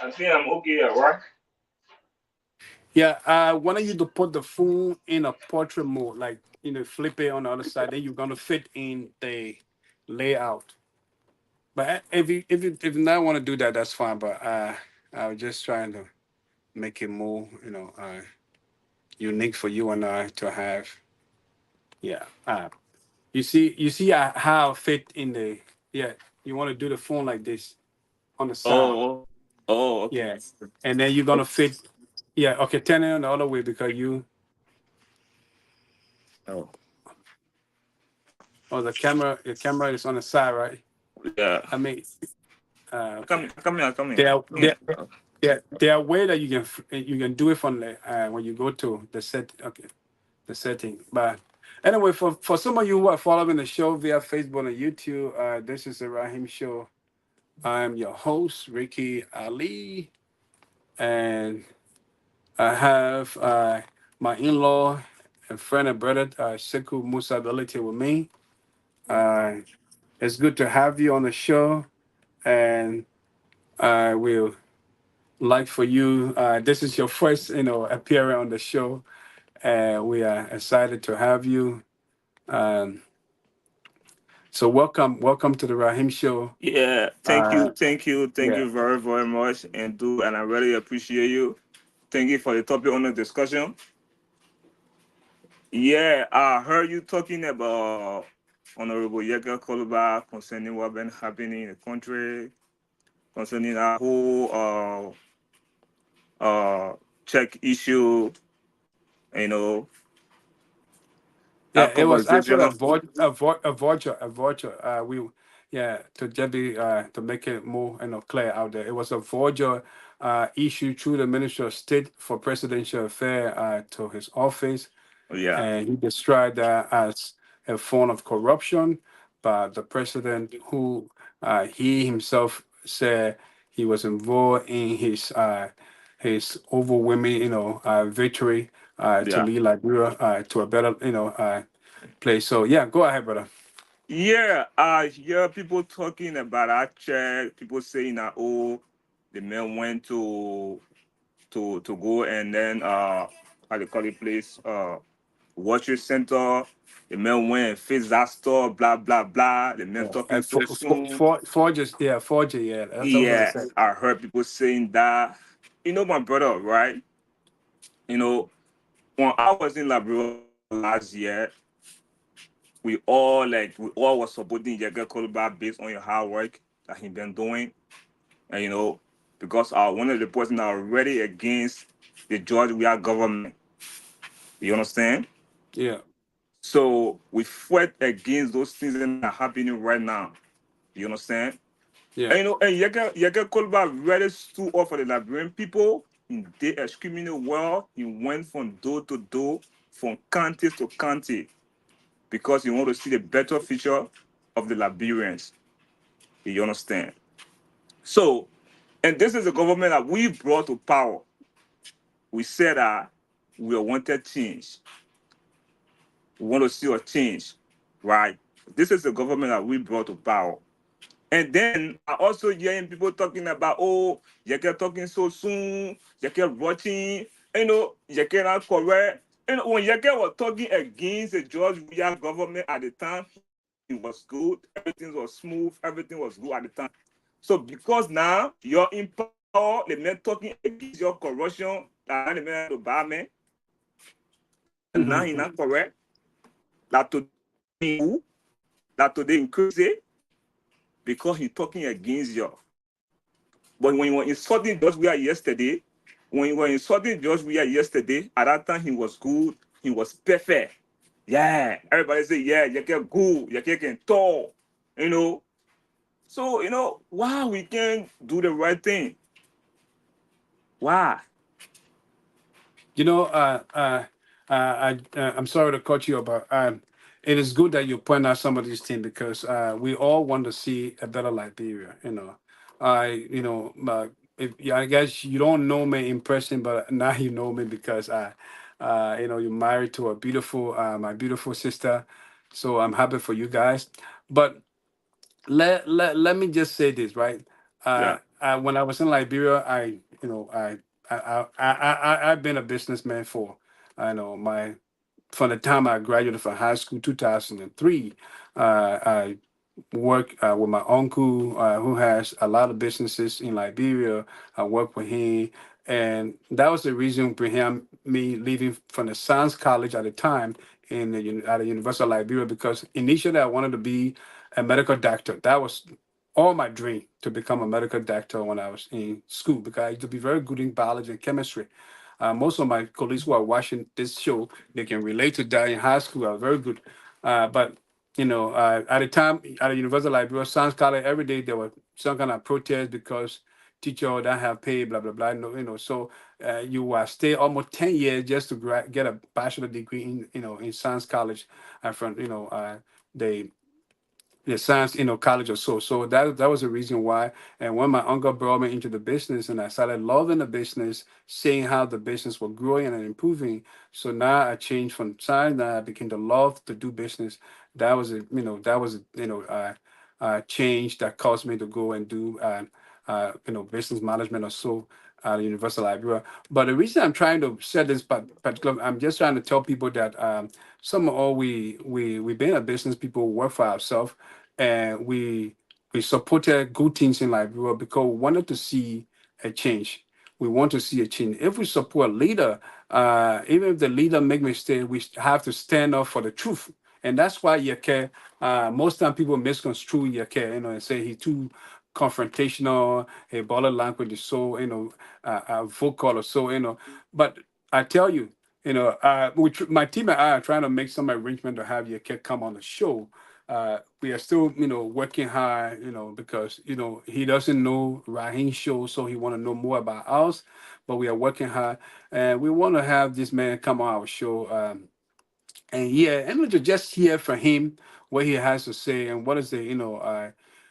I think I'm okay at work. Yeah, I wanted you to put the phone in a portrait mode, like flip it on the other side. Then you're gonna fit in the layout. But if you not want to do that, that's fine. But I was just trying to make it more, unique for you and I to have. Yeah. You see how I fit in the. Yeah. You want to do the phone like this on the side. Oh, oh, okay. Yeah. And then you're gonna fit. Yeah. Okay. Turn it on the other way because you. Oh, Oh, your camera is on the side, right? yeah. I mean, okay. Come here, come here. There, there, there are ways that you can do it from the when you go to the set. Okay, the setting. But anyway, for some of you who are following the show via Facebook and YouTube, this is the Raheem Show. I'm your host, Ricky Ali, and I have my in-law and friend and brother, Sekou Musa Ability with me. Uh, it's good to have you on the show, and I will like for you. This is your first, appearance on the show, and we are excited to have you. Um, so welcome to the Raheem Show. Yeah, Uh, thank yeah, you very, very much, and I really appreciate you. Thank you for the topic on the discussion. Yeah, I heard you talking about Honorable Yeka Koluba concerning what been happening in the country, concerning our whole check issue, you know, yeah. that It was actually conversation. a voucher. To just be to make it more clear out there. It was a voucher issued through the Ministry of State for Presidential Affairs to his office, Yeah, and he described that as a form of corruption by the president who He himself said he was involved in his overwhelming, victory to Yeah. lead Liberia to a better, place. So yeah, go ahead, brother. Yeah, I hear people talking about that check, people saying that, oh, the man went to go and then how they call it place, Worship Center. The man went and fixed that store, blah blah blah. The man talking so soon. Forges, yeah, Forger, yeah, that's what I Yeah, said. I heard people saying that. You know, my brother, right? You know, when I was in Liberia last year, we all was supporting Yege Koluba based on your hard work that he been doing. And because one of the person that are already against the George Weah government. You understand? Yeah, So we fought against those things that are happening right now. You understand? yeah. And Yeke Koluba really stood up for the Liberian people. He did extremely well. He went from door to door, from county to county, because he want to see the better future of the Liberians. You understand? So, and this is the government that we brought to power. We said that we wanted change. We want to see a change, right? This is the government that we brought to power. And then I also hearing people talking about, oh, you can talking so soon, you can watching, you cannot correct. And when Yeke was talking against the George Weah government at the time, it was good, everything was smooth, everything was good at the time. So because now you're in power, the man talking against your corruption, that the man to buy man, and now Mhm. he not correct. That today, increase it because he talking against you. But when you were insulting George Weah yesterday, at that time he was good, he was perfect. Yeah, everybody say, yeah, you can good, you can tall, you know. So, why we can't do the right thing? Why? You know, I'm sorry to cut you, but it is good that you point out some of these things because we all want to see a better Liberia. If yeah, I guess you don't know me in person, but now you know me because you're married to my beautiful sister. So I'm happy for you guys. But let me just say this, right? Yeah, When I was in Liberia, I've been a businessman for, I know my from the time I graduated from high school, 2003. I work with my uncle who has a lot of businesses in Liberia. I work with him, and that was the reason behind me leaving from the Science College at the time at the University of Liberia because initially I wanted to be a medical doctor. That was all my dream to become a medical doctor when I was in school because I used to be very good in biology and chemistry. Most of my colleagues who are watching this show, they can relate to that in high school. I was very good. But at the time at the University of Liberia, Science College, every day there was some kind of protest because teacher don't have pay, blah blah blah. No, so you stay almost 10 years just to get a bachelor degree in Science College, from the science, college or so. So that was the reason why. And when my uncle brought me into the business, and I started loving the business, seeing how the business was growing and improving. So now I changed from science. Now I became to love to do business. That was a change that caused me to go and do business management or so at the University of Liberia. But the reason I'm trying to set this particular, I'm just trying to tell people that some of all we've been a business people who work for ourselves, and we supported good things in Liberia because we wanted to see a change. We want to see a change. If we support a leader, even if the leader make mistake, we have to stand up for the truth. And that's why Yeke, most time people misconstrue Yeke, and say he's too confrontational, a body language is so, vocal or so, But I tell you, my team and I are trying to make some arrangement to have Yeke come on the show. We are still, working hard, because, he doesn't know Rahim show, so he want to know more about us. But we are working hard, and we want to have this man come on our show. And yeah, and to just hear from him what he has to say and what is the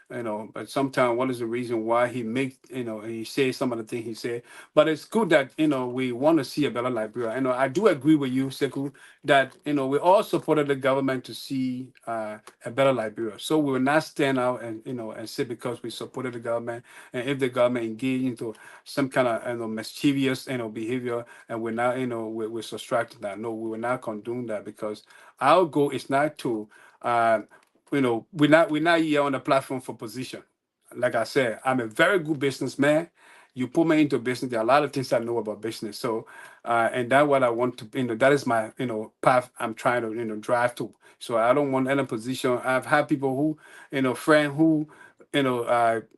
But sometimes what is the reason why he make, he says some of the things he said. But it's good that, we want to see a better Liberia. I do agree with you, Sekou, that, we all supported the government to see a better Liberia. So we will not stand out and, and say because we supported the government, and if the government engaged into some kind of, mischievous, behavior, and we're not, we're subtracting that. No, we will not condone that, because our goal is not to, we're not here on the platform for position. Like I said, I'm a very good businessman. You put me into business, there are a lot of things I know about business. So, and that's what I want to, that is my, path I'm trying to, drive to. So I don't want any position. I've had people who, friend who,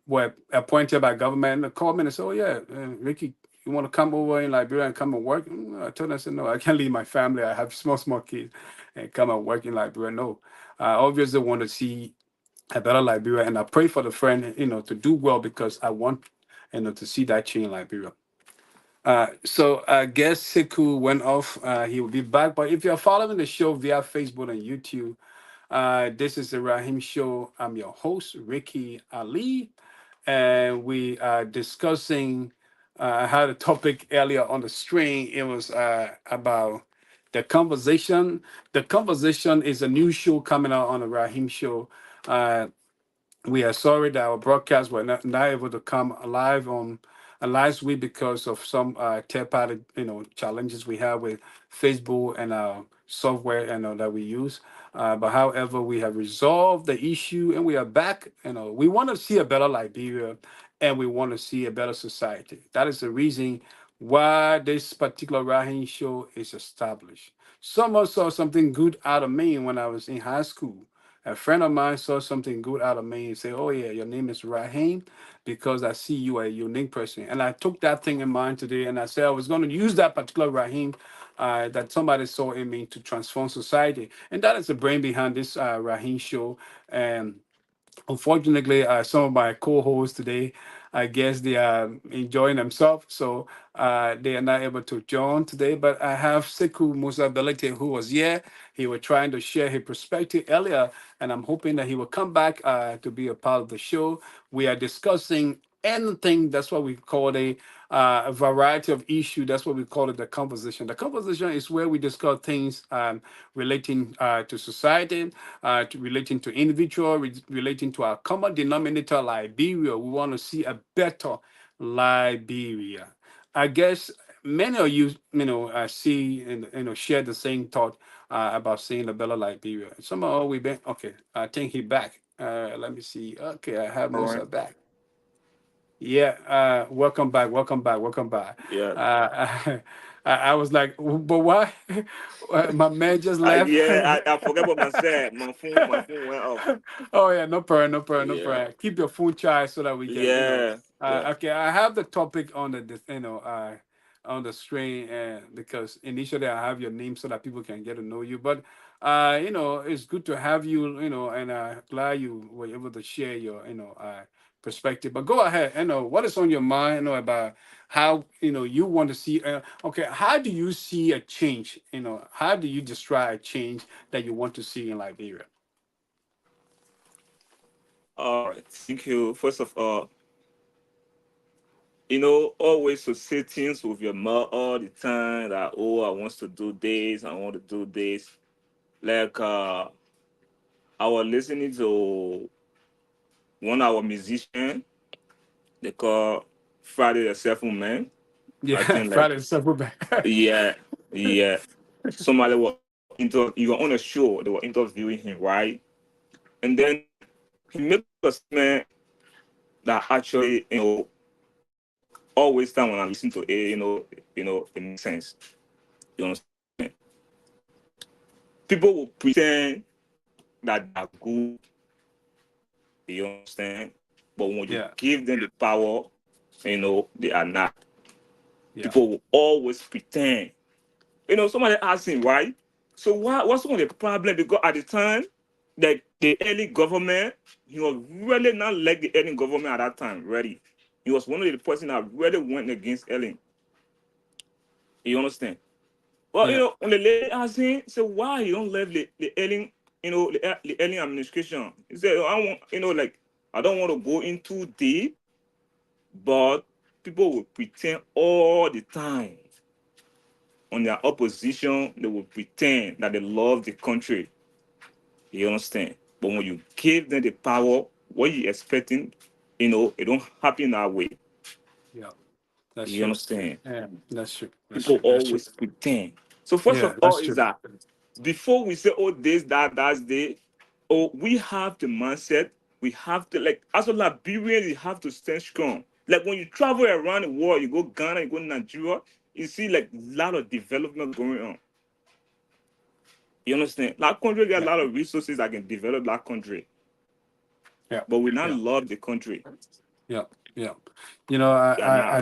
were appointed by government and call me and say, oh yeah, Ricky, you want to come over in Liberia and come and work? I told them, I said, no, I can't leave my family. I have small kids and come and work in Liberia. No, I obviously want to see a better Liberia, and I pray for the friend, to do well, because I want, to see that change in Liberia. So I guess Sekou went off. He will be back. But if you're following the show via Facebook and YouTube, this is the Raheem Show. I'm your host, Ricky Ali, and we are discussing. I had a topic earlier on the stream. It was about the conversation. The conversation is a new show coming out on the Raheem Show. We are sorry that our broadcasts were not able to come live on last week because of some third party challenges we have with Facebook and our software that we use. But however, we have resolved the issue and we are back. We want to see a better Liberia, and we want to see a better society. That is the reason why this particular Raheem Show is established. Someone saw something good out of me when I was in high school. A friend of mine saw something good out of me and said, oh yeah, your name is Raheem because I see you are a unique person. And I took that thing in mind today, and I said I was going to use that particular Raheem that somebody saw in me to transform society. And that is the brain behind this Raheem Show. And unfortunately, some of my co-hosts today, I guess they are enjoying themselves, so they are not able to join today. But I have Sekou Musa Belete, who was here. He was trying to share his perspective earlier, and I'm hoping that he will come back to be a part of the show. We are discussing anything. That's what we call a variety of issues. That's what we call it, the conversation. The conversation is where we discuss things relating to society, relating to individual, relating to our common denominator, Liberia. We want to see a better Liberia. I guess many of you, see and share the same thought about seeing a better Liberia. Some of we been okay. I think he back. Let me see. Okay, I have All Musa right. back. Yeah, welcome back, welcome back, welcome back. Yeah. I was like, but why? My man just left. I forgot what I said. My phone went off. Oh yeah, no problem, no problem, no Yeah. problem. Keep your phone charged so that we can, Yeah. Yeah. Okay, I have the topic on on the screen, because initially I have your name so that people can get to know you. But it's good to have you, and glad you were able to share your, perspective. But go ahead, what is on your mind, about how you want to see. Okay, how do you see a change? How do you describe a change that you want to see in Liberia? All right. Thank you. First of all, always to say things with your mouth all the time that, oh, I want to do this, I want to do this. Like I was listening to one of our musician, they call Friday the Seventh Man. I Yeah, think like Friday Super back. yeah, yeah. Somebody was you were on a show, they were interviewing him, right? And then he made a statement that actually, always time when I listen to it, it makes sense. You understand? People will pretend that they're good, you understand? But when you Yeah, give them the power, they are not. yeah, People will always pretend. Somebody asked him, why? So what's one of the problem? Because at the time, the early government, he was really not like the early government at that time, really. He was one of the person that really went against Ellen. You understand? Well, yeah, when the lady asked him, said, why you don't leave the Ellen, the early administration? He said, I want, like, I don't want to go into deep, but people will pretend all the time. On their opposition, they will pretend that they love the country. You understand? But when you give them the power, what you expecting, it don't happen that way. Yeah, that's You true. understand? Yeah, that's true. That's People true. That's true. always pretend. So first Yeah, of all, that's is true. that before we say, oh, this, that's the, oh, we have the mindset. We have to, like, as a Liberian, you have to stand strong. Like when you travel around the world, you go Ghana, you go Nigeria, you see like a lot of development going on. You understand? That country got a lot of resources that can develop that country, Yeah, but we not yeah, love the country. yeah, yeah. You know, Yeah, now.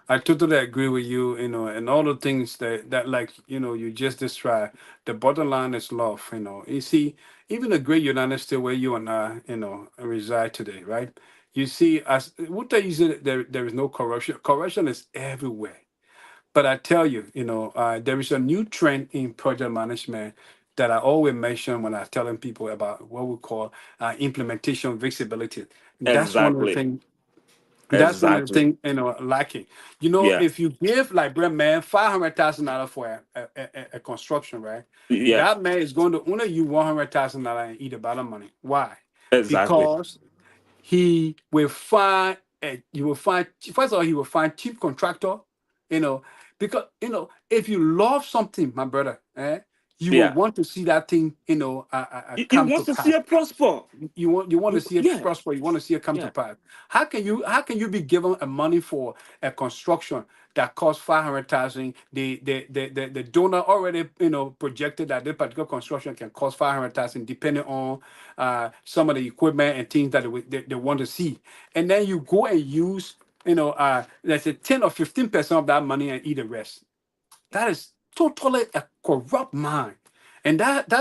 I totally agree with you. You know, and all the things that like you just described. The bottom line is love. You see, even the great United States where you and I, reside today, right? You see, as what they use it, there is no corruption. Corruption is everywhere. But I tell you, there is a new trend in project management that I always mention when I'm telling people about what we call implementation visibility. That's one of the Exactly. things. That's one of the Exactly. things lacking. Yeah. If you give like Brent man $500,000 for a construction, right? Yeah. That man is going to only you $100,000 and eat about the money. Why? Exactly. Because he will find you will find first of all he will find cheap contractor, you know, because if you love something, my brother, you will Yeah. want to see that thing, He come to wants to see pass. a prosper. You want to see it Yeah. prosper. You want to see it come to Yeah. pass. How can you be given a money for a construction that costs 500,000? The donor already projected that this particular construction can cost 500,000 depending on some of the equipment and things that they want to see, and then you go and use let's say 10 or 15% of that money and eat the rest. That is totally a corrupt mind. And that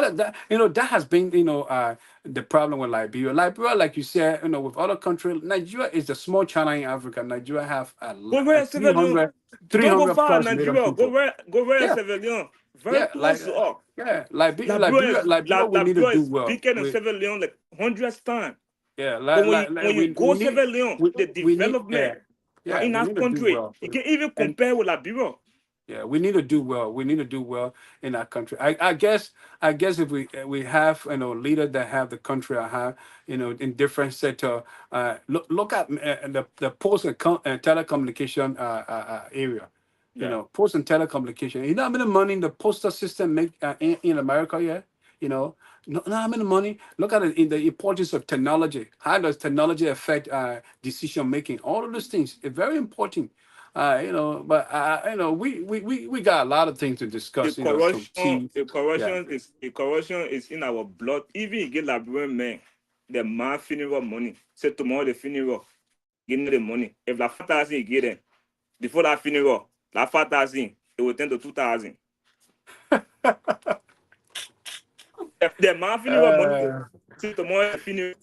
has been the problem with Liberia. Liberia, like you said, with other countries, Nigeria is a small China in Africa. Nigeria have Go where three Sierra Leone. hundred Don't go far, plus million Nigeria. people. Go where Yeah, Sierra Leone. Very yeah, close to us. Liberia, we need to Liberia do is well. bigger than Sierra Leone like hundreds times. Yeah, But when you we go need Sierra Leone, the we need development yeah, in we that need to do country, well. you can even And compare with Liberia. yeah, we need to do well. We need to do well in our country. I guess if we have leaders that have the country I have in different sector. Look at the post and telecommunication area. Yeah. Post and telecommunication. You know how many money the postal system make in America? Yeah, not how many money. Look at it in the importance of technology. How does technology affect decision making? All of those things are very important. But we got a lot of things to The discuss. To corruption, see, yeah. the corruption is in our blood. Even you get Liberian men, the man funeral money. Say tomorrow the funeral, give me the money. If la 5,000 you get them before that funeral, la 5,000 it will turn to 2,000. If the man funeral money, Uh, say tomorrow the funeral,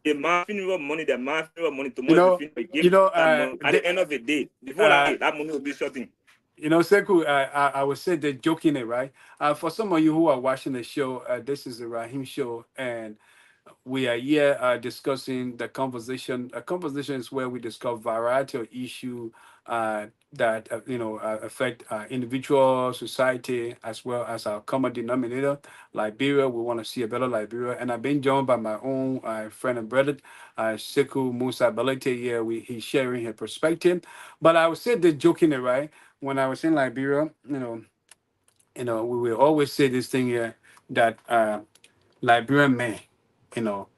the man funeral money you tomorrow the know, funeral, give that money. At the they, end of the day, before uh, that money will be shorting. Sekou, I would say they're joking it, right? For some of you who are watching the show, this is the Rahim Show, and we are here discussing the conversation. A conversation is where we discuss variety of issues that affect individual, society, as well as our common denominator. Liberia, we want to see a better Liberia, and I've been joined by my own friend and brother, Sekou Musa Balete. Here, he's sharing his perspective. But I would say they're joking it, right? When I was in Liberia, we will always say this thing here that Liberian men, you know,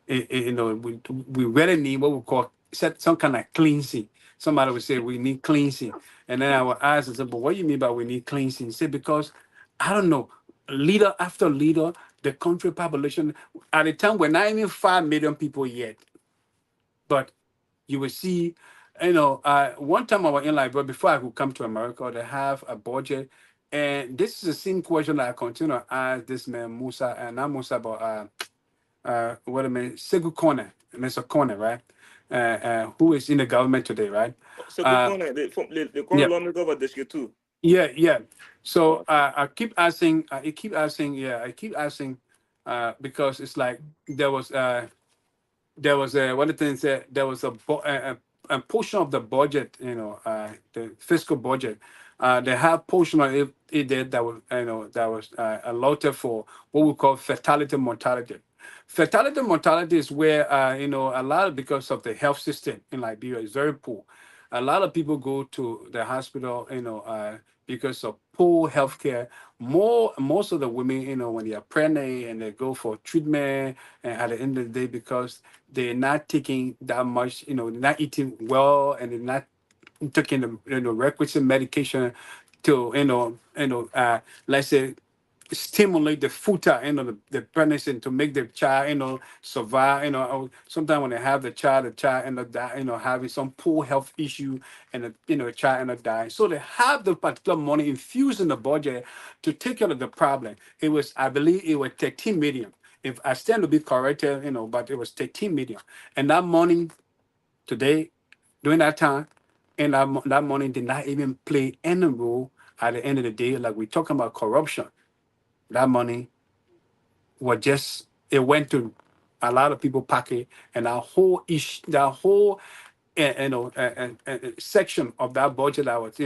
we really need what we call some kind of cleansing. Somebody would say we need cleansing, and then I would ask and say, "But what do you mean by we need cleansing?" He said, "Because I don't know, leader after leader, the country population at the time we're not even 5 million people yet, but you will see." One time I was in Liberia before I could come to America. They have a budget, and this is the same question that I continue to ask this man Musa, and not Musa, but what I mean, Segu Kone, Mr. Kone, right? Who is in the government today, right? So Uh, the yeah, current lawmaker over this too. yeah. So Oh, I keep asking, because it's like there was there was a what the thing said. There was a portion of the budget, the fiscal budget. They have portion of it there that was that was allotted for what we call fatality mortality. Fatality mortality is where a lot because of the health system in Liberia is very poor. A lot of people go to the hospital, because of poor healthcare. Most of the women, when they are pregnant and they go for treatment, and at the end of the day, because they're not taking that much, they're not eating well, and they're not taking the requisite medication to let's say stimulate the footer, the pregnancy to make the child, survive. Sometimes when they have the child end up die, having some poor health issue, and the child end up dying. So they have the particular money infused in the budget to take care of the problem. It was, I believe, it was 13 million. If I stand to be corrected, but it was 13 million, and that money today, during that time, and that money did not even play any role at the end of the day. Like we're talking about corruption, that money was just, it went to a lot of people pocket, and that whole section of that budget that was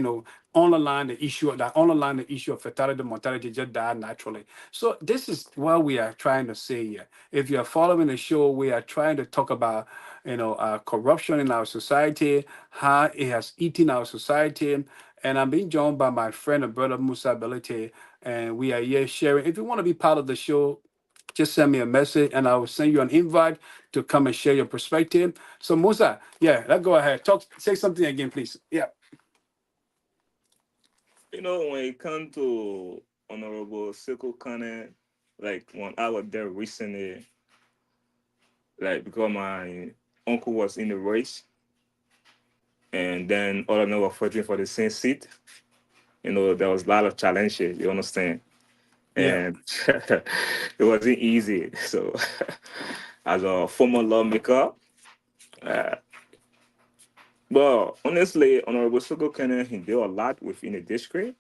underline the issue of fatality mortality just died naturally. So this is what we are trying to say here. If you are following the show, we are trying to talk about corruption in our society, how it has eaten our society. And I'm being joined by my friend and brother Musa Belete, and we are here sharing. If you want to be part of the show, just send me a message and I will send you an invite to come and share your perspective. So Musa, yeah, let's go ahead. Say something again, please. Yeah. When it comes to Honorable Sekou Kane, like when I was there recently, like because my uncle was in the race, and then all of them were fighting for the same seat. There was a lot of challenges, you understand? Yeah. And it wasn't easy. So as a former lawmaker, but honestly, Honorable Sekou Kane, he did a lot within the district.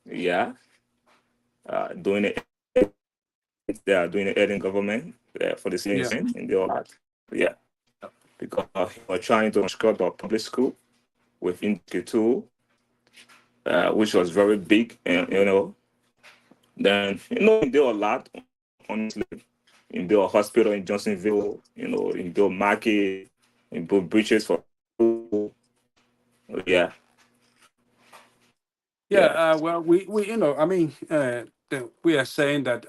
Yeah. Doing it, they are doing it in government for the same Yeah. thing, and they a lot. Yeah. Because he was trying to construct a public school within K2, which was very big, and then he did a lot, honestly. He built a hospital in Johnsonville, he built market, he built bridges for people. Yeah. Yeah. Well, we I mean, we are saying that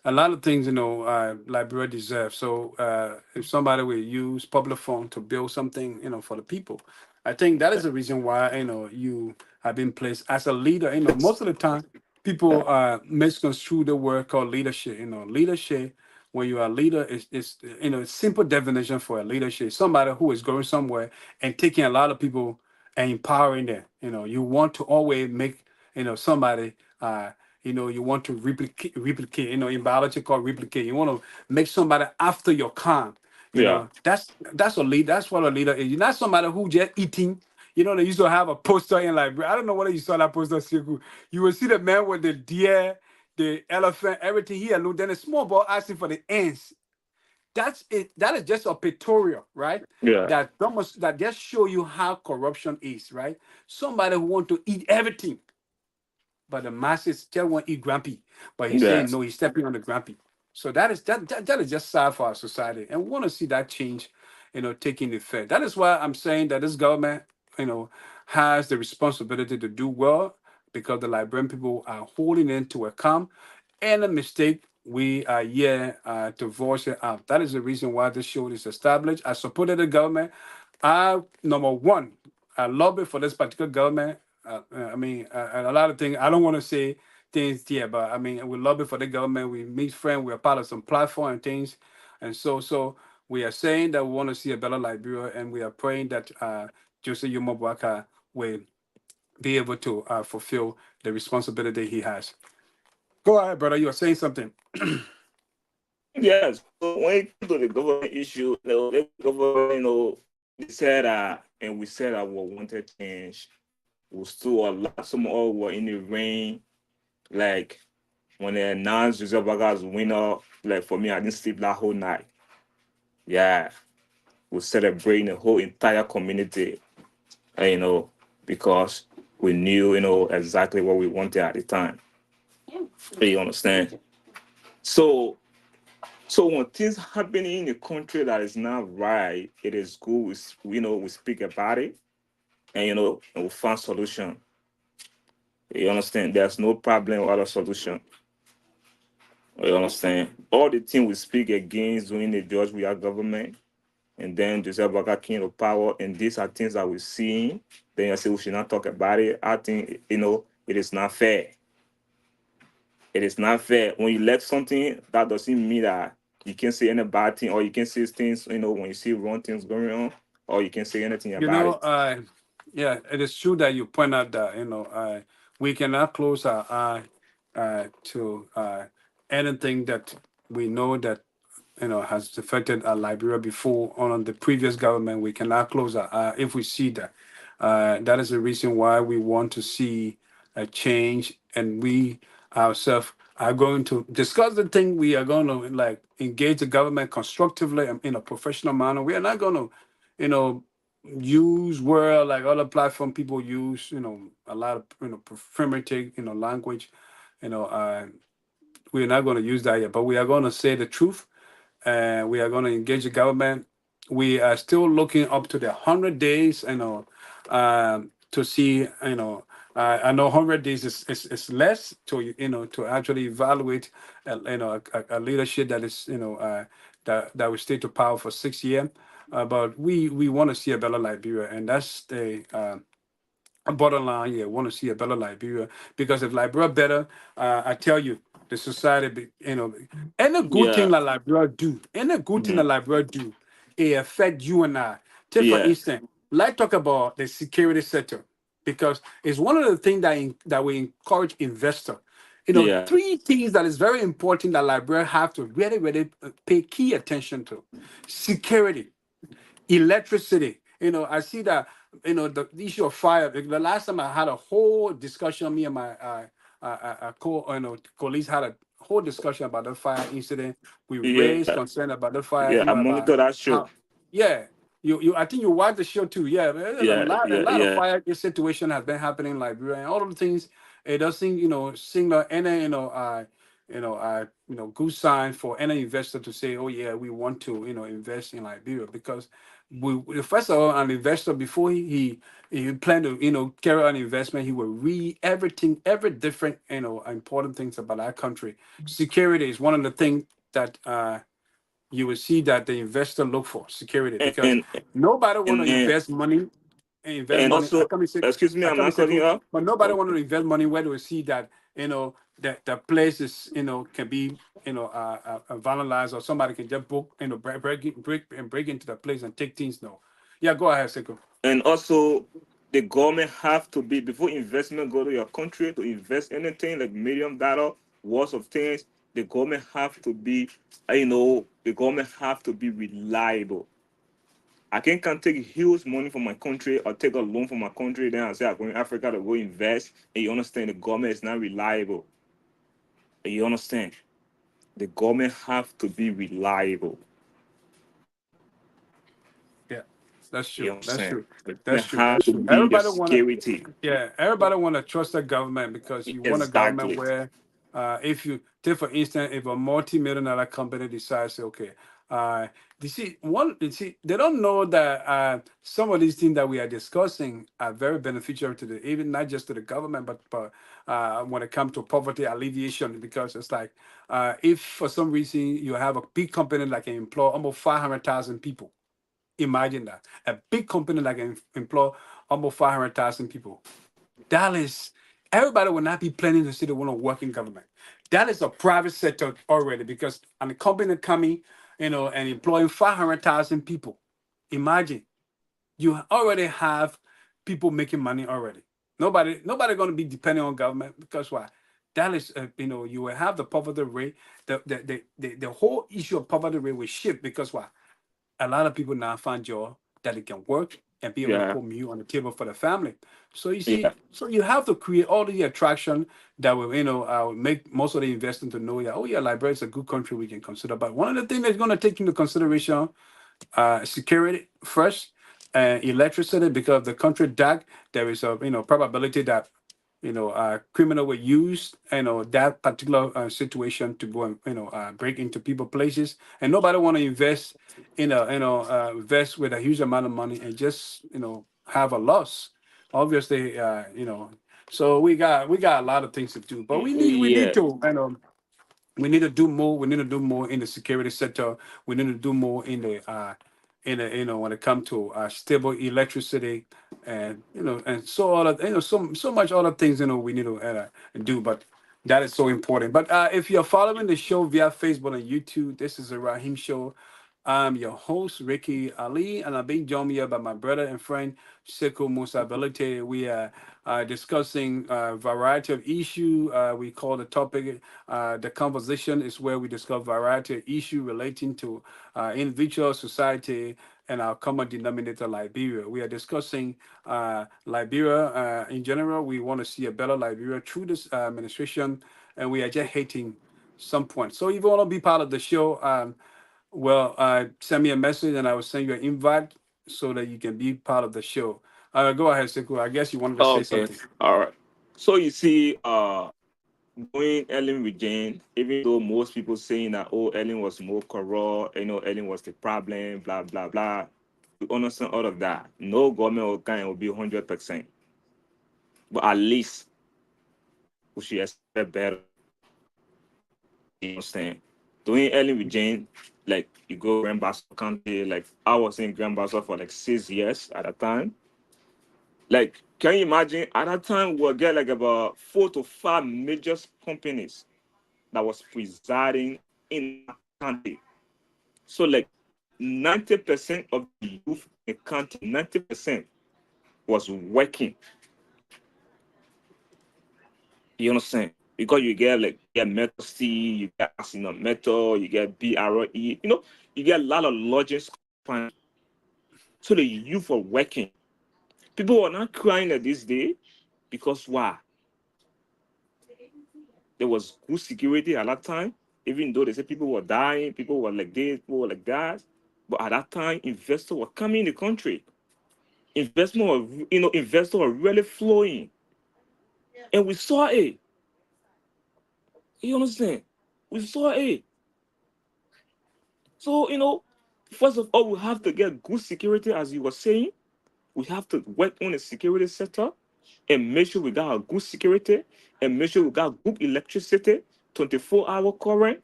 a lot of things, Liberia deserve. So if somebody will use public fund to build something, for the people, I think that is the reason why, you have been placed as a leader. Most of the time, people misconstrue the word called leadership. Leadership, when you are a leader, is simple definition for a leadership. Somebody who is going somewhere and taking a lot of people and empowering them. You want to always make, somebody, you want to replicate, in biology called replicate. You want to make somebody after your kind. That's a lead. That's what a leader is. You're not somebody who just eating. They used to have a poster in library. I don't know whether you saw that poster, Siku. You will see the man with the deer, the elephant, everything. He alone. Then a small boy asking for the ants. That's it. That is just a pictorial, right? Yeah. That just show you how corruption is, right? Somebody who want to eat everything, but the masses just want to eat grumpy. But he's saying no, he's stepping on the grumpy. So that is just sad for our society, and we want to see that change, taking effect. That is why I'm saying that this government, has the responsibility to do well, because the Liberian people are holding it to account. And a mistake, we are here to voice it out. That is the reason why this show is established. I supported the government. Number one, I lobby for this particular government. A lot of things, I don't want to say things here, but we lobby for the government. We meet friends. We are part of some platform and things. And so we are saying that we want to see a better Liberia, and we are praying that Joseph Yomo Boakai will be able to fulfill the responsibility he has. Go ahead, brother. You are saying something. Yes. So when it comes to the government issue, the government, they said and we said that we wanted change. We still a lot. Some all were in the rain. Like when they announced Joseph Boakai as winner, like for me, I didn't sleep that whole night. Yeah, we celebrate the whole entire community, because we knew, exactly what we wanted at the time. You understand? So, when things happening in the country that is not right, it is good. We speak about it, and and we find solution. You understand? There's no problem without a solution. You understand? All the things we speak against during the George we are government, and then Joseph Boakai came to power, and these are things that we're seeing. Then I say we should not talk about it. I think it is not fair. It is not fair. When you let something, that doesn't mean that you can't say any bad thing, or you can say things, when you see wrong things going on, or you can say anything You about know, it. yeah, it is true that you point out that we cannot close our eye to anything that we know that has affected Liberia before on the previous government. We cannot close our eye if we see that. That is the reason why we want to see a change, and we ourselves are going to discuss the thing. We are going to engage the government constructively and in a professional manner. We are not going to, use word like other platform people use. A lot of primitive language. We're not going to use that yet, but we are going to say the truth, and we are going to engage the government. We are still looking up to the 100 days, to see, I know 100 days is less to actually evaluate, a leadership that is, that will stay to power for 6 years. But we want to see a better Liberia, and that's the bottom line here. Want to see a better Liberia, because if Liberia better, I tell you, the society, any good thing Yeah, that Liberia do, mhm, it affect you and I. Take for yeah, instance, let's talk about the security sector, because it's one of the things that we encourage investor. yeah, Three things that is very important that Liberia have to really, really pay key attention to: security, electricity. I see that, the issue of fire. The last time I had a whole discussion, me and my colleagues had a whole discussion about the fire incident. We raised yeah, concern about the fire, yeah. I about monitor that show. how, yeah. I think you watched the show too. Yeah, there's a Yeah, lot, yeah, of yeah, fire situation has been happening in Liberia, and all of the things. It doesn't, signal any, good sign for any investor to say, oh yeah, we want to, invest in Liberia, because first of all, an investor, before he planned to, carry on investment, he will read everything, every different, important things about our country. Security is one of the things that you will see that the investor look for security, because and nobody want to and and, invest money. Invest and money. also, excuse me, I I'm come and not say, cutting you off. but nobody want Okay. to invest money where they will see that, that the place is, can be, vandalized, or somebody can just book, break into the place and take things. No, yeah, go ahead, Seko. And also, the government have to be, before investment go to your country to invest anything like $1 million worth of things. The government have to be, the government have to be reliable. I can't take huge money from my country or take a loan from my country. Then I say I'm going to Africa to go invest. And you understand, the government is not reliable. And you understand, the government have to be reliable. Yeah, that's You true. That's understand? true. The That's government true. have That's to true. be the Everybody want to. security. Yeah, everybody want to trust the government, because you want a government Exactly. where, if you take for instance, if a multi-million-dollar company decides, okay, they don't know that some of these things that we are discussing are very beneficial to even not just to the government, but when it comes to poverty alleviation, because it's like, if for some reason you have a big company that can employ almost 500,000 people. Imagine that. A big company that can employ almost 500,000 people. That is, everybody will not be planning to say they want to work in government. That is a private sector already, because a company coming, and employing 500,000 people. Imagine, you already have people making money already. Nobody going to be depending on government, because why? That is, you will have the poverty rate. The whole issue of poverty rate will shift, because why? A lot of people now find job that they can work and be able to Yeah. put meal on the table for the family. So you Yeah. see, so you have to create all the attraction that will, make most of the investors to know, yeah, oh yeah, Liberia is a good country we can consider. But one of the things that's going to take into consideration, security first, and electricity, because the country dark, there is a probability that criminal will use that particular situation to go and break into people places, and nobody want to invest invest with a huge amount of money and just have a loss. Obviously, so we got a lot of things to do, but we need Yeah. to we need to do more. We need to do more in the security sector. We need to do more in the when it comes to stable electricity, and and so all of so much other things we need to do. But that is so important. But if you're following the show via Facebook and YouTube, this is a Raheem Show. I'm your host, Ricky Ali, and I'm being joined here by my brother and friend, Sekou Musa Abilite. We are discussing a variety of issues. We call the topic, the conversation is where we discuss variety of issues relating to individual, society, and our common denominator, Liberia. We are discussing Liberia in general. We want to see a better Liberia through this administration, and we are just hating some points. So if you want to be part of the show, send me a message and I will send you an invite so that you can be part of the show. Go ahead, Sekou. I guess you wanted to say Okay. something. All right. So you see, going Ellen with Jane, even though most people saying that Ellen was more corrupt, Ellen was the problem, blah blah blah. We understand all of that. No government or kind will be 100%, but at least we should expect better. You understand? Doing Ellen with Jane, like you go Grand Bassa County, like I was in Grand Bassa for like 6 years at a time. Like, can you imagine? At that time, we'll get like about 4 to 5 major companies that was presiding in the country. So, like, 90% of the youth in the country, 90% was working. You understand? Because you get metal steel, you get metal, you get BRE, you get a lot of lodging companies. So the youth were working. People are not crying at this day because why? There was good security at that time, even though they said people were dying, people were like this, people were like that. But at that time, investors were coming in the country. Investors were really flowing. And we saw it. You understand? We saw it. So, first of all, we have to get good security, as you were saying. We have to work on the security sector and make sure we got a good security and make sure we got good electricity, 24-hour current.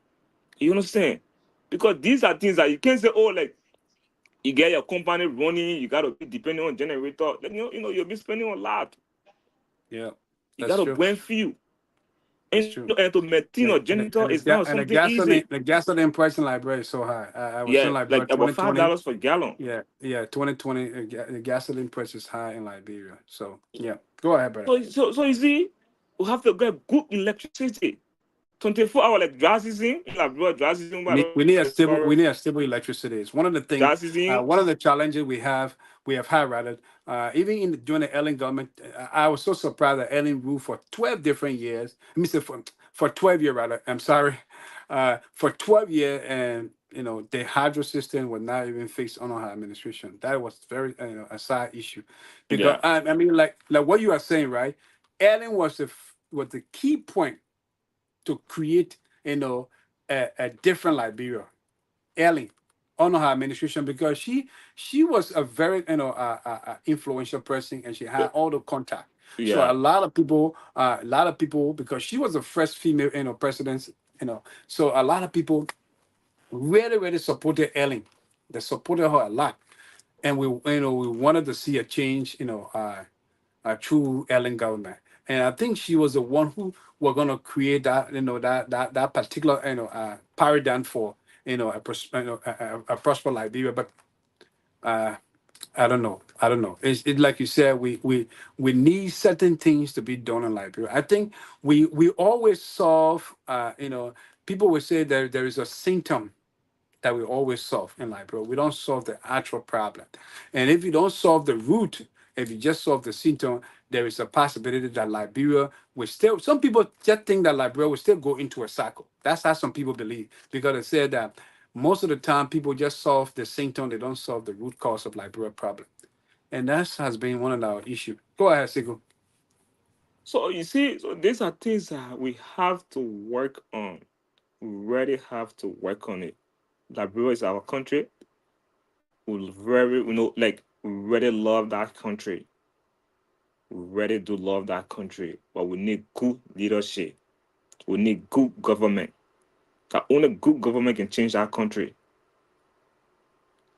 You understand? Because these are things that you can't say, like, you get your company running, you got to be depending on generator. Like, you'll be spending a lot. Yeah, You that's got to true. burn fuel. That's And, true. and to maintain a generator is not And something easy. the gasoline price in Liberia is so high. I was in Yeah, Liberia like about 2020. $5 per gallon. Yeah, 2020. The gasoline price is high in Liberia. So yeah, go ahead, brother. So you see, we have to get good electricity. 24-hour like dry season, like bro, dry season, We need a stable electricity. It's one of the things. dry season. One of the challenges we have had rather. Even during the Ellen government, I was so surprised that Ellen ruled for 12 different years. Let me say for 12 years rather. I'm sorry, for 12 years, and the hydro system was not even fixed under her administration. That was very a side issue, because Yeah, I mean like what you are saying, right? Ellen was the key point to create a different Liberia early on her administration, because she was a very influential person, and she had all the contact. So yeah, a lot of people, because she was the first female president, so a lot of people really really supported Ellen. They supported her a lot, and we wanted to see a change, through Ellen government. And I think she was the one who were going to create that, that particular, paradigm for, a prosperous Liberia. But I don't know. I don't know. It's like you said, we need certain things to be done in Liberia. I think we always solve, people will say there is a symptom that we always solve in Liberia. We don't solve the actual problem. And if you don't solve the root, if you just solve the symptom, there is a possibility that Liberia will still, some people just think that Liberia will still go into a cycle. That's how some people believe, because they said that most of the time people just solve the symptom, they don't solve the root cause of Liberia problem. And that has been one of our issues. Go ahead, Siku. So you see, so these are things that we have to work on. We really have to work on it. Liberia is our country. We very, like we really love that country. We really do love that country, but we need good leadership. We need good government. That only good government can change that country.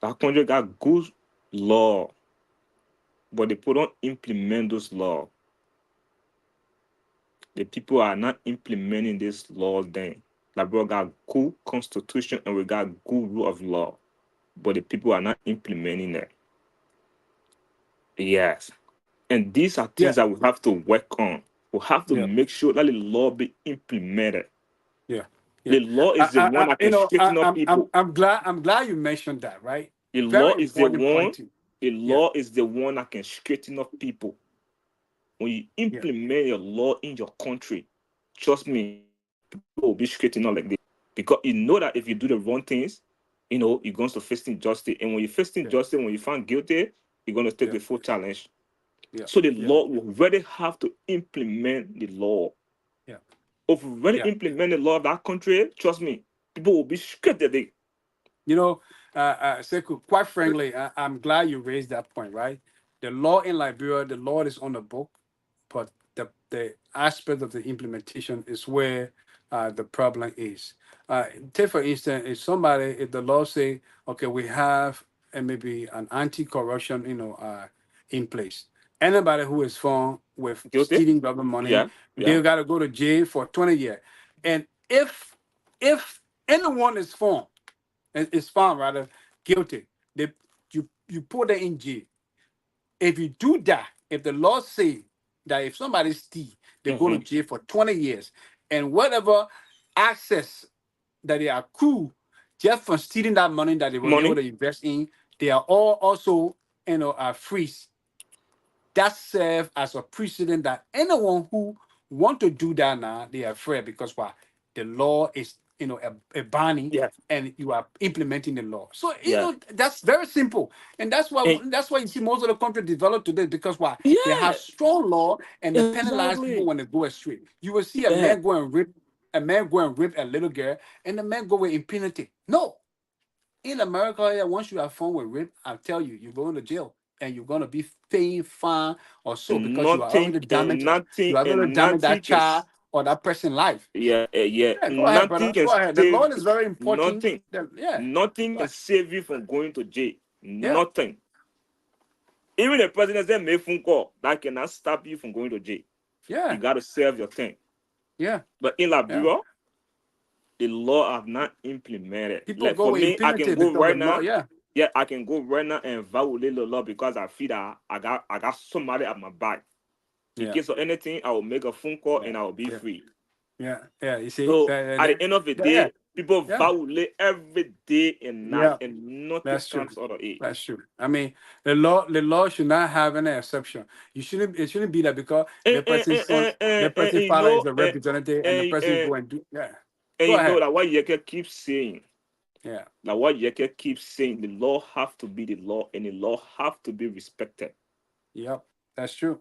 That country got good law, but the people don't implement those laws. The people are not implementing this law then. Liberia got good constitution and we got good rule of law, but the people are not implementing it. Yes. And these are things Yeah. that we have to work on. We have to Yeah. make sure that the law be implemented. Yeah. The law is the one that can straighten up people. I'm glad you mentioned that, right? The Very law is the important one. point too. The law is the one that can straighten up people. When you implement your law in your country, trust me, people will be straightened up like this. Because you know that if you do the wrong things, you're going to face injustice. And when you face injustice, when you find guilty, you're going to take the full challenge. Yeah. So the law will really have to implement the law. Yeah. If we really implement the law of that country, trust me, people will be scared that they. Sekou, quite frankly, I'm glad you raised that point, right? The law in Liberia, the law is on the book, but the aspect of the implementation is where the problem is. Take for instance, if the law say, okay, we have maybe an anti-corruption, in place. Anybody who is found with Guilty? stealing government money, they got to go to jail for 20 years. And if anyone is found rather guilty, you put them in jail. If you do that, if the law say that if somebody steal, they go to jail for 20 years, and whatever access that they accrue just from stealing that money that they were able to invest in, they are all also freeze. That serves as a precedent that anyone who want to do that now, they are afraid because why? The law is a banning, and you are implementing the law. So that's very simple, and that's why you see most of the country develop today because why? They have strong law and they penalize people when they go astray. You will see a man go and rape a little girl, and the man go with impunity. No, in America, once you are found with rape, I'll tell you, you're going to jail. And you're gonna be paying fine or so because you are already damaged. You are already damaged that child or that person's life. Yeah. Go ahead, brother. Go ahead. The law is very important. Nothing can save you from going to jail. Nothing. Even the president said make phone call that cannot stop you from going to jail. Yeah. You gotta serve your thing. Yeah. But in Liberia, the law have not implemented. People like go for with me, I can go right now. I can go right now and violate the law because I feel that I got somebody at my back. In case of anything, I will make a phone call and I will be free. Yeah. You see. So at the end of the day, people violate every day and night, and nothing comes out of it. That's true. I mean, the law should not have any exception. It shouldn't be that because the person's son, the person's father is a representative, and the person go and do. Yeah. And know that what Yeke keeps saying. Yeah. Now what Yeke keeps saying, the law have to be the law, and the law have to be respected. Yep, that's true.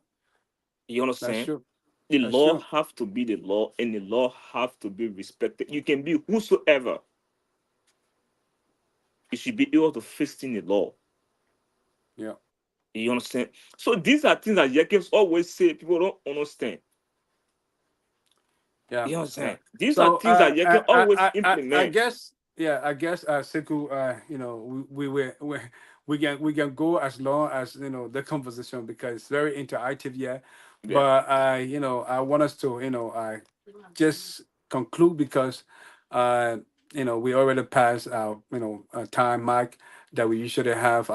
You understand? That's true. The law have to be the law, and the law have to be respected. You can be whosoever. You should be able to face in the law. Yeah. You understand? So these are things that Yeke always say. People don't understand. Yeah. You understand? These are things that Yeke always implement. I guess, Sekou, we can go as long as the conversation because it's very interactive here. But I want us to just conclude because we already passed our time mark that we usually have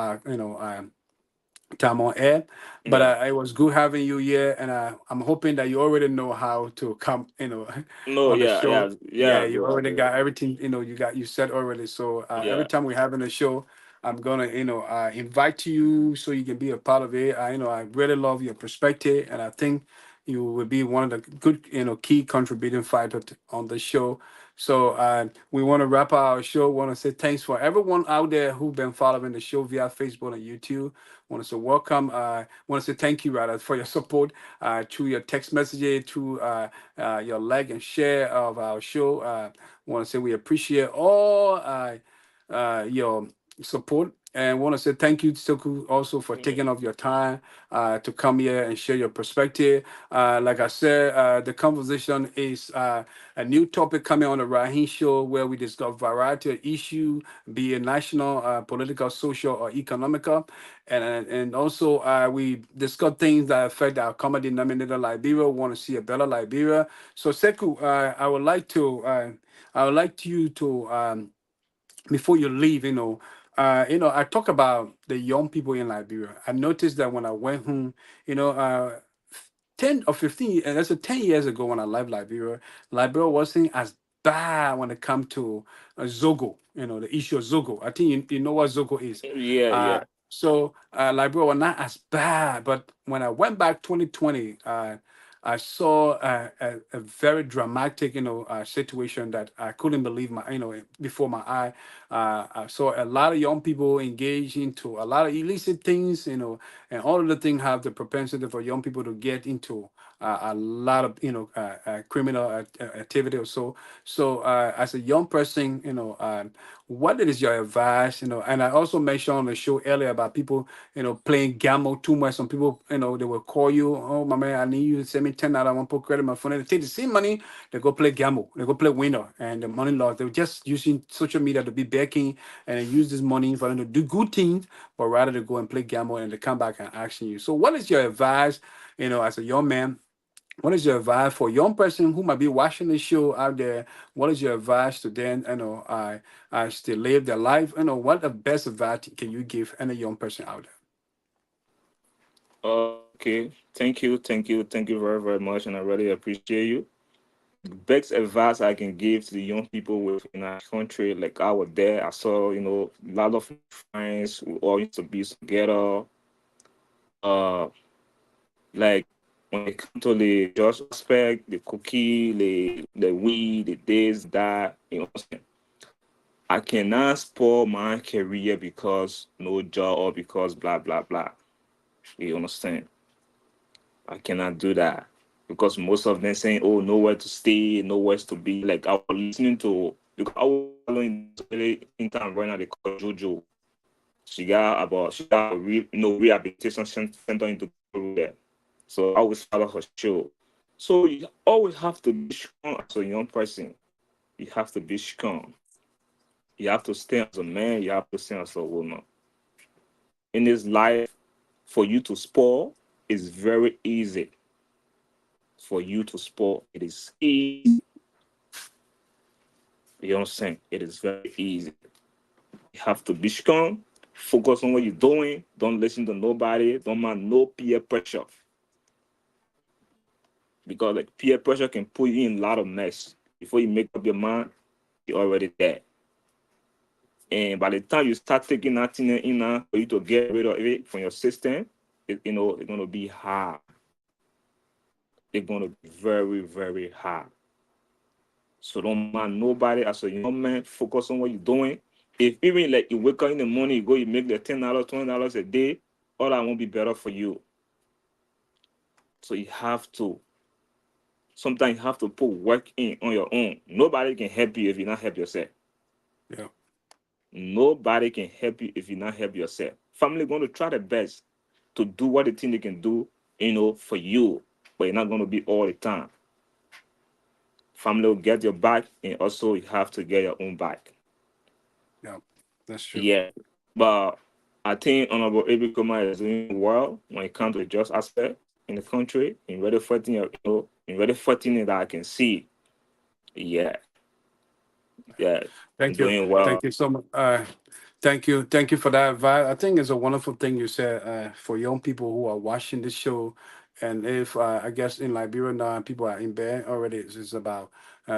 time on air. But it was good having you here, and I'm hoping that you already know how to come on the show. You already got everything you said already. So every time we're having a show, I'm gonna invite you so you can be a part of it. I really love your perspective, and I think you will be one of the good key contributing fighters on the show. So we want to wrap up our show. Want to say thanks for everyone out there who've been following the show via Facebook and YouTube. Want to say welcome. Want to say thank you, rather, for your support through your text messages, through your like and share of our show. Want to say we appreciate all your support. And want to say thank you, Stoku, also for taking off your time to come here and share your perspective. Like I said, the conversation is a new topic coming on the Raheem Show where we discuss variety of issues, be it national, political, social, or economical. And also we discuss things that affect our common denominator Liberia. We want to see a better Liberia. So Seku, I would like you to before you leave, I talk about the young people in Liberia. I noticed that when I went home, 10 or 15 years, and that's 10 years ago when I left Liberia, Liberia wasn't as bad when it comes to Zogo, the issue of Zogo. I think you know what Zogo is. Yeah, yeah. Liberia was not as bad, but when I went back 2020, I saw a very dramatic, situation that I couldn't believe before my eye. I saw a lot of young people engage into a lot of illicit things, and all of the things have the propensity for young people to get into a lot of, criminal activity or so. So, as a young person, what is your advice? And I also mentioned on the show earlier about people, playing gamble too much. Some people, they will call you, oh my man, I need you to send me $10. I want to put credit on my phone. And they take the same money, they go play gamble, they go play winner, and the money loss. They're just using social media to be backing and they use this money for them to do good things, but rather to go and play gamble and they come back and action you. So, what is your advice, as a young man? What is your advice for a young person who might be watching the show out there? What is your advice to them? I still live their life. What the best advice can you give any young person out Okay. Thank you very, very much, and I really appreciate you. The best advice I can give to the young people within our country, like I was there, I saw, a lot of friends who all used to be together. Uh, like when it comes to the just aspect, the cookie, the weed, the this, that, I cannot spoil my career because no job or because blah blah blah. You understand? I cannot do that because most of them saying, "Oh, nowhere to stay, nowhere to be." Like I was listening to because I was following in time right now. They call JoJo. She got a rehabilitation center into there. So I always follow her show. So you always have to be strong as a young person. You have to be strong. You have to stay as a man. You have to stay as a woman. In this life, for you to spoil is very easy. For you to spoil, it is easy. You understand? It is very easy. You have to be strong. Focus on what you're doing. Don't listen to nobody. Don't mind no peer pressure. Because like peer pressure can put you in a lot of mess. Before you make up your mind, you're already there. And by the time you start taking that thing in now for you to get rid of it from your system, it's gonna be hard. It's gonna be very, very hard. So don't mind nobody as a young man. Focus on what you're doing. If even like you wake up in the morning, you go, you make the $10, $20 a day, all that won't be better for you. So you have to. Sometimes you have to put work in on your own. Nobody can help you if you not help yourself. there? Nobody can help you if you not help yourself. Family going to try their best to do what they think they can do, for you, but it's not going to be all the time. Family will get your back, and also you have to get your own back. Yeah, that's true. Yeah, but I think Honorable Abe Kuma is doing well when it comes to the just aspect in the country. In really fighting, in really fighting that I can see. Yeah, yeah, Thank you. doing well. Thank you so much. Thank you for that advice. I think it's a wonderful thing you said for young people who are watching this show. And if I guess in Liberia now people are in bed already, it's about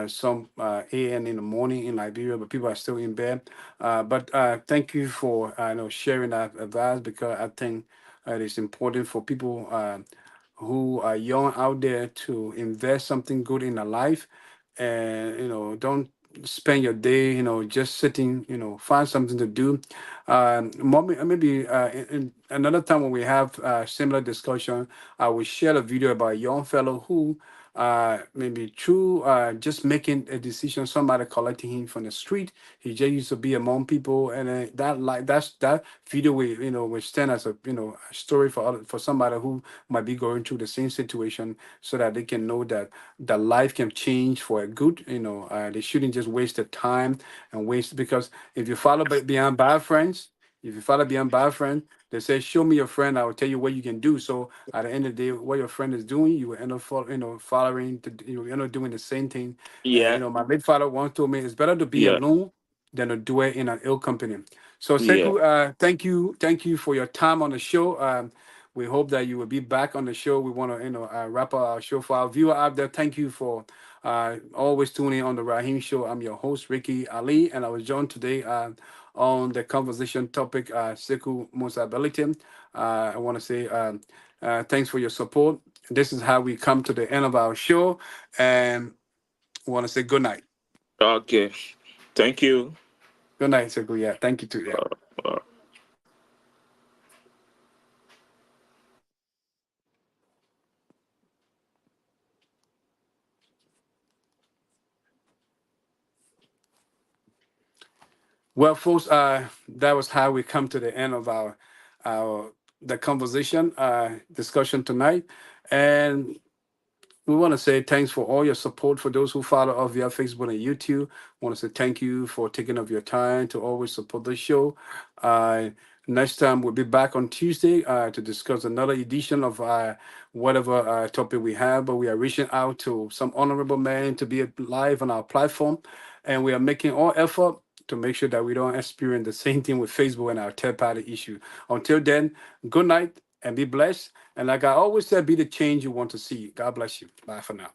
some a.m. in the morning in Liberia, but people are still in bed. But thank you for sharing that advice because I think it is important for people who are young out there to invest something good in their life, and don't spend your day, just sitting, find something to do. Maybe in another time when we have similar discussion, I will share a video about a young fellow who maybe through just making a decision, somebody collecting him from the street. He just used to be among people, and that video will stand as a story for somebody who might be going through the same situation, so that they can know that life can change for a good. They shouldn't just waste their time and waste, because if you follow beyond bad friends, they say, show me your friend, I will tell you what you can do. So at the end of the day, what your friend is doing, you will end up following, you will end up doing the same thing. And Yeah, my late father once told me, it's better to be yeah, alone than to do it in an ill company. So yeah. Sekou, thank you for your time on the show. We hope that you will be back on the show. We want to wrap up our show. For our viewer out there, thank you for always tuning in on the Raheem Show. I'm your host, Ricky Ali, and I was joined today on the conversation topic, Sekou Musa Bellitim. I want to say thanks for your support. This is how we come to the end of our show, and we want to say good night. Okay. Thank you. Good night, Sekou. Yeah, thank you too. Yeah. Uh, Well, folks, that was how we come to the end of our the conversation discussion tonight, and we want to say thanks for all your support. For those who follow us via Facebook and YouTube, want to say thank you for taking up your time to always support the show. Next time we'll be back on Tuesday to discuss another edition of whatever topic we have. But we are reaching out to some honorable men to be live on our platform, and we are making all effort to make sure that we don't experience the same thing with Facebook and our third-party issue. Until then, good night and be blessed. And like I always said, be the change you want to see. God bless you. Bye for now.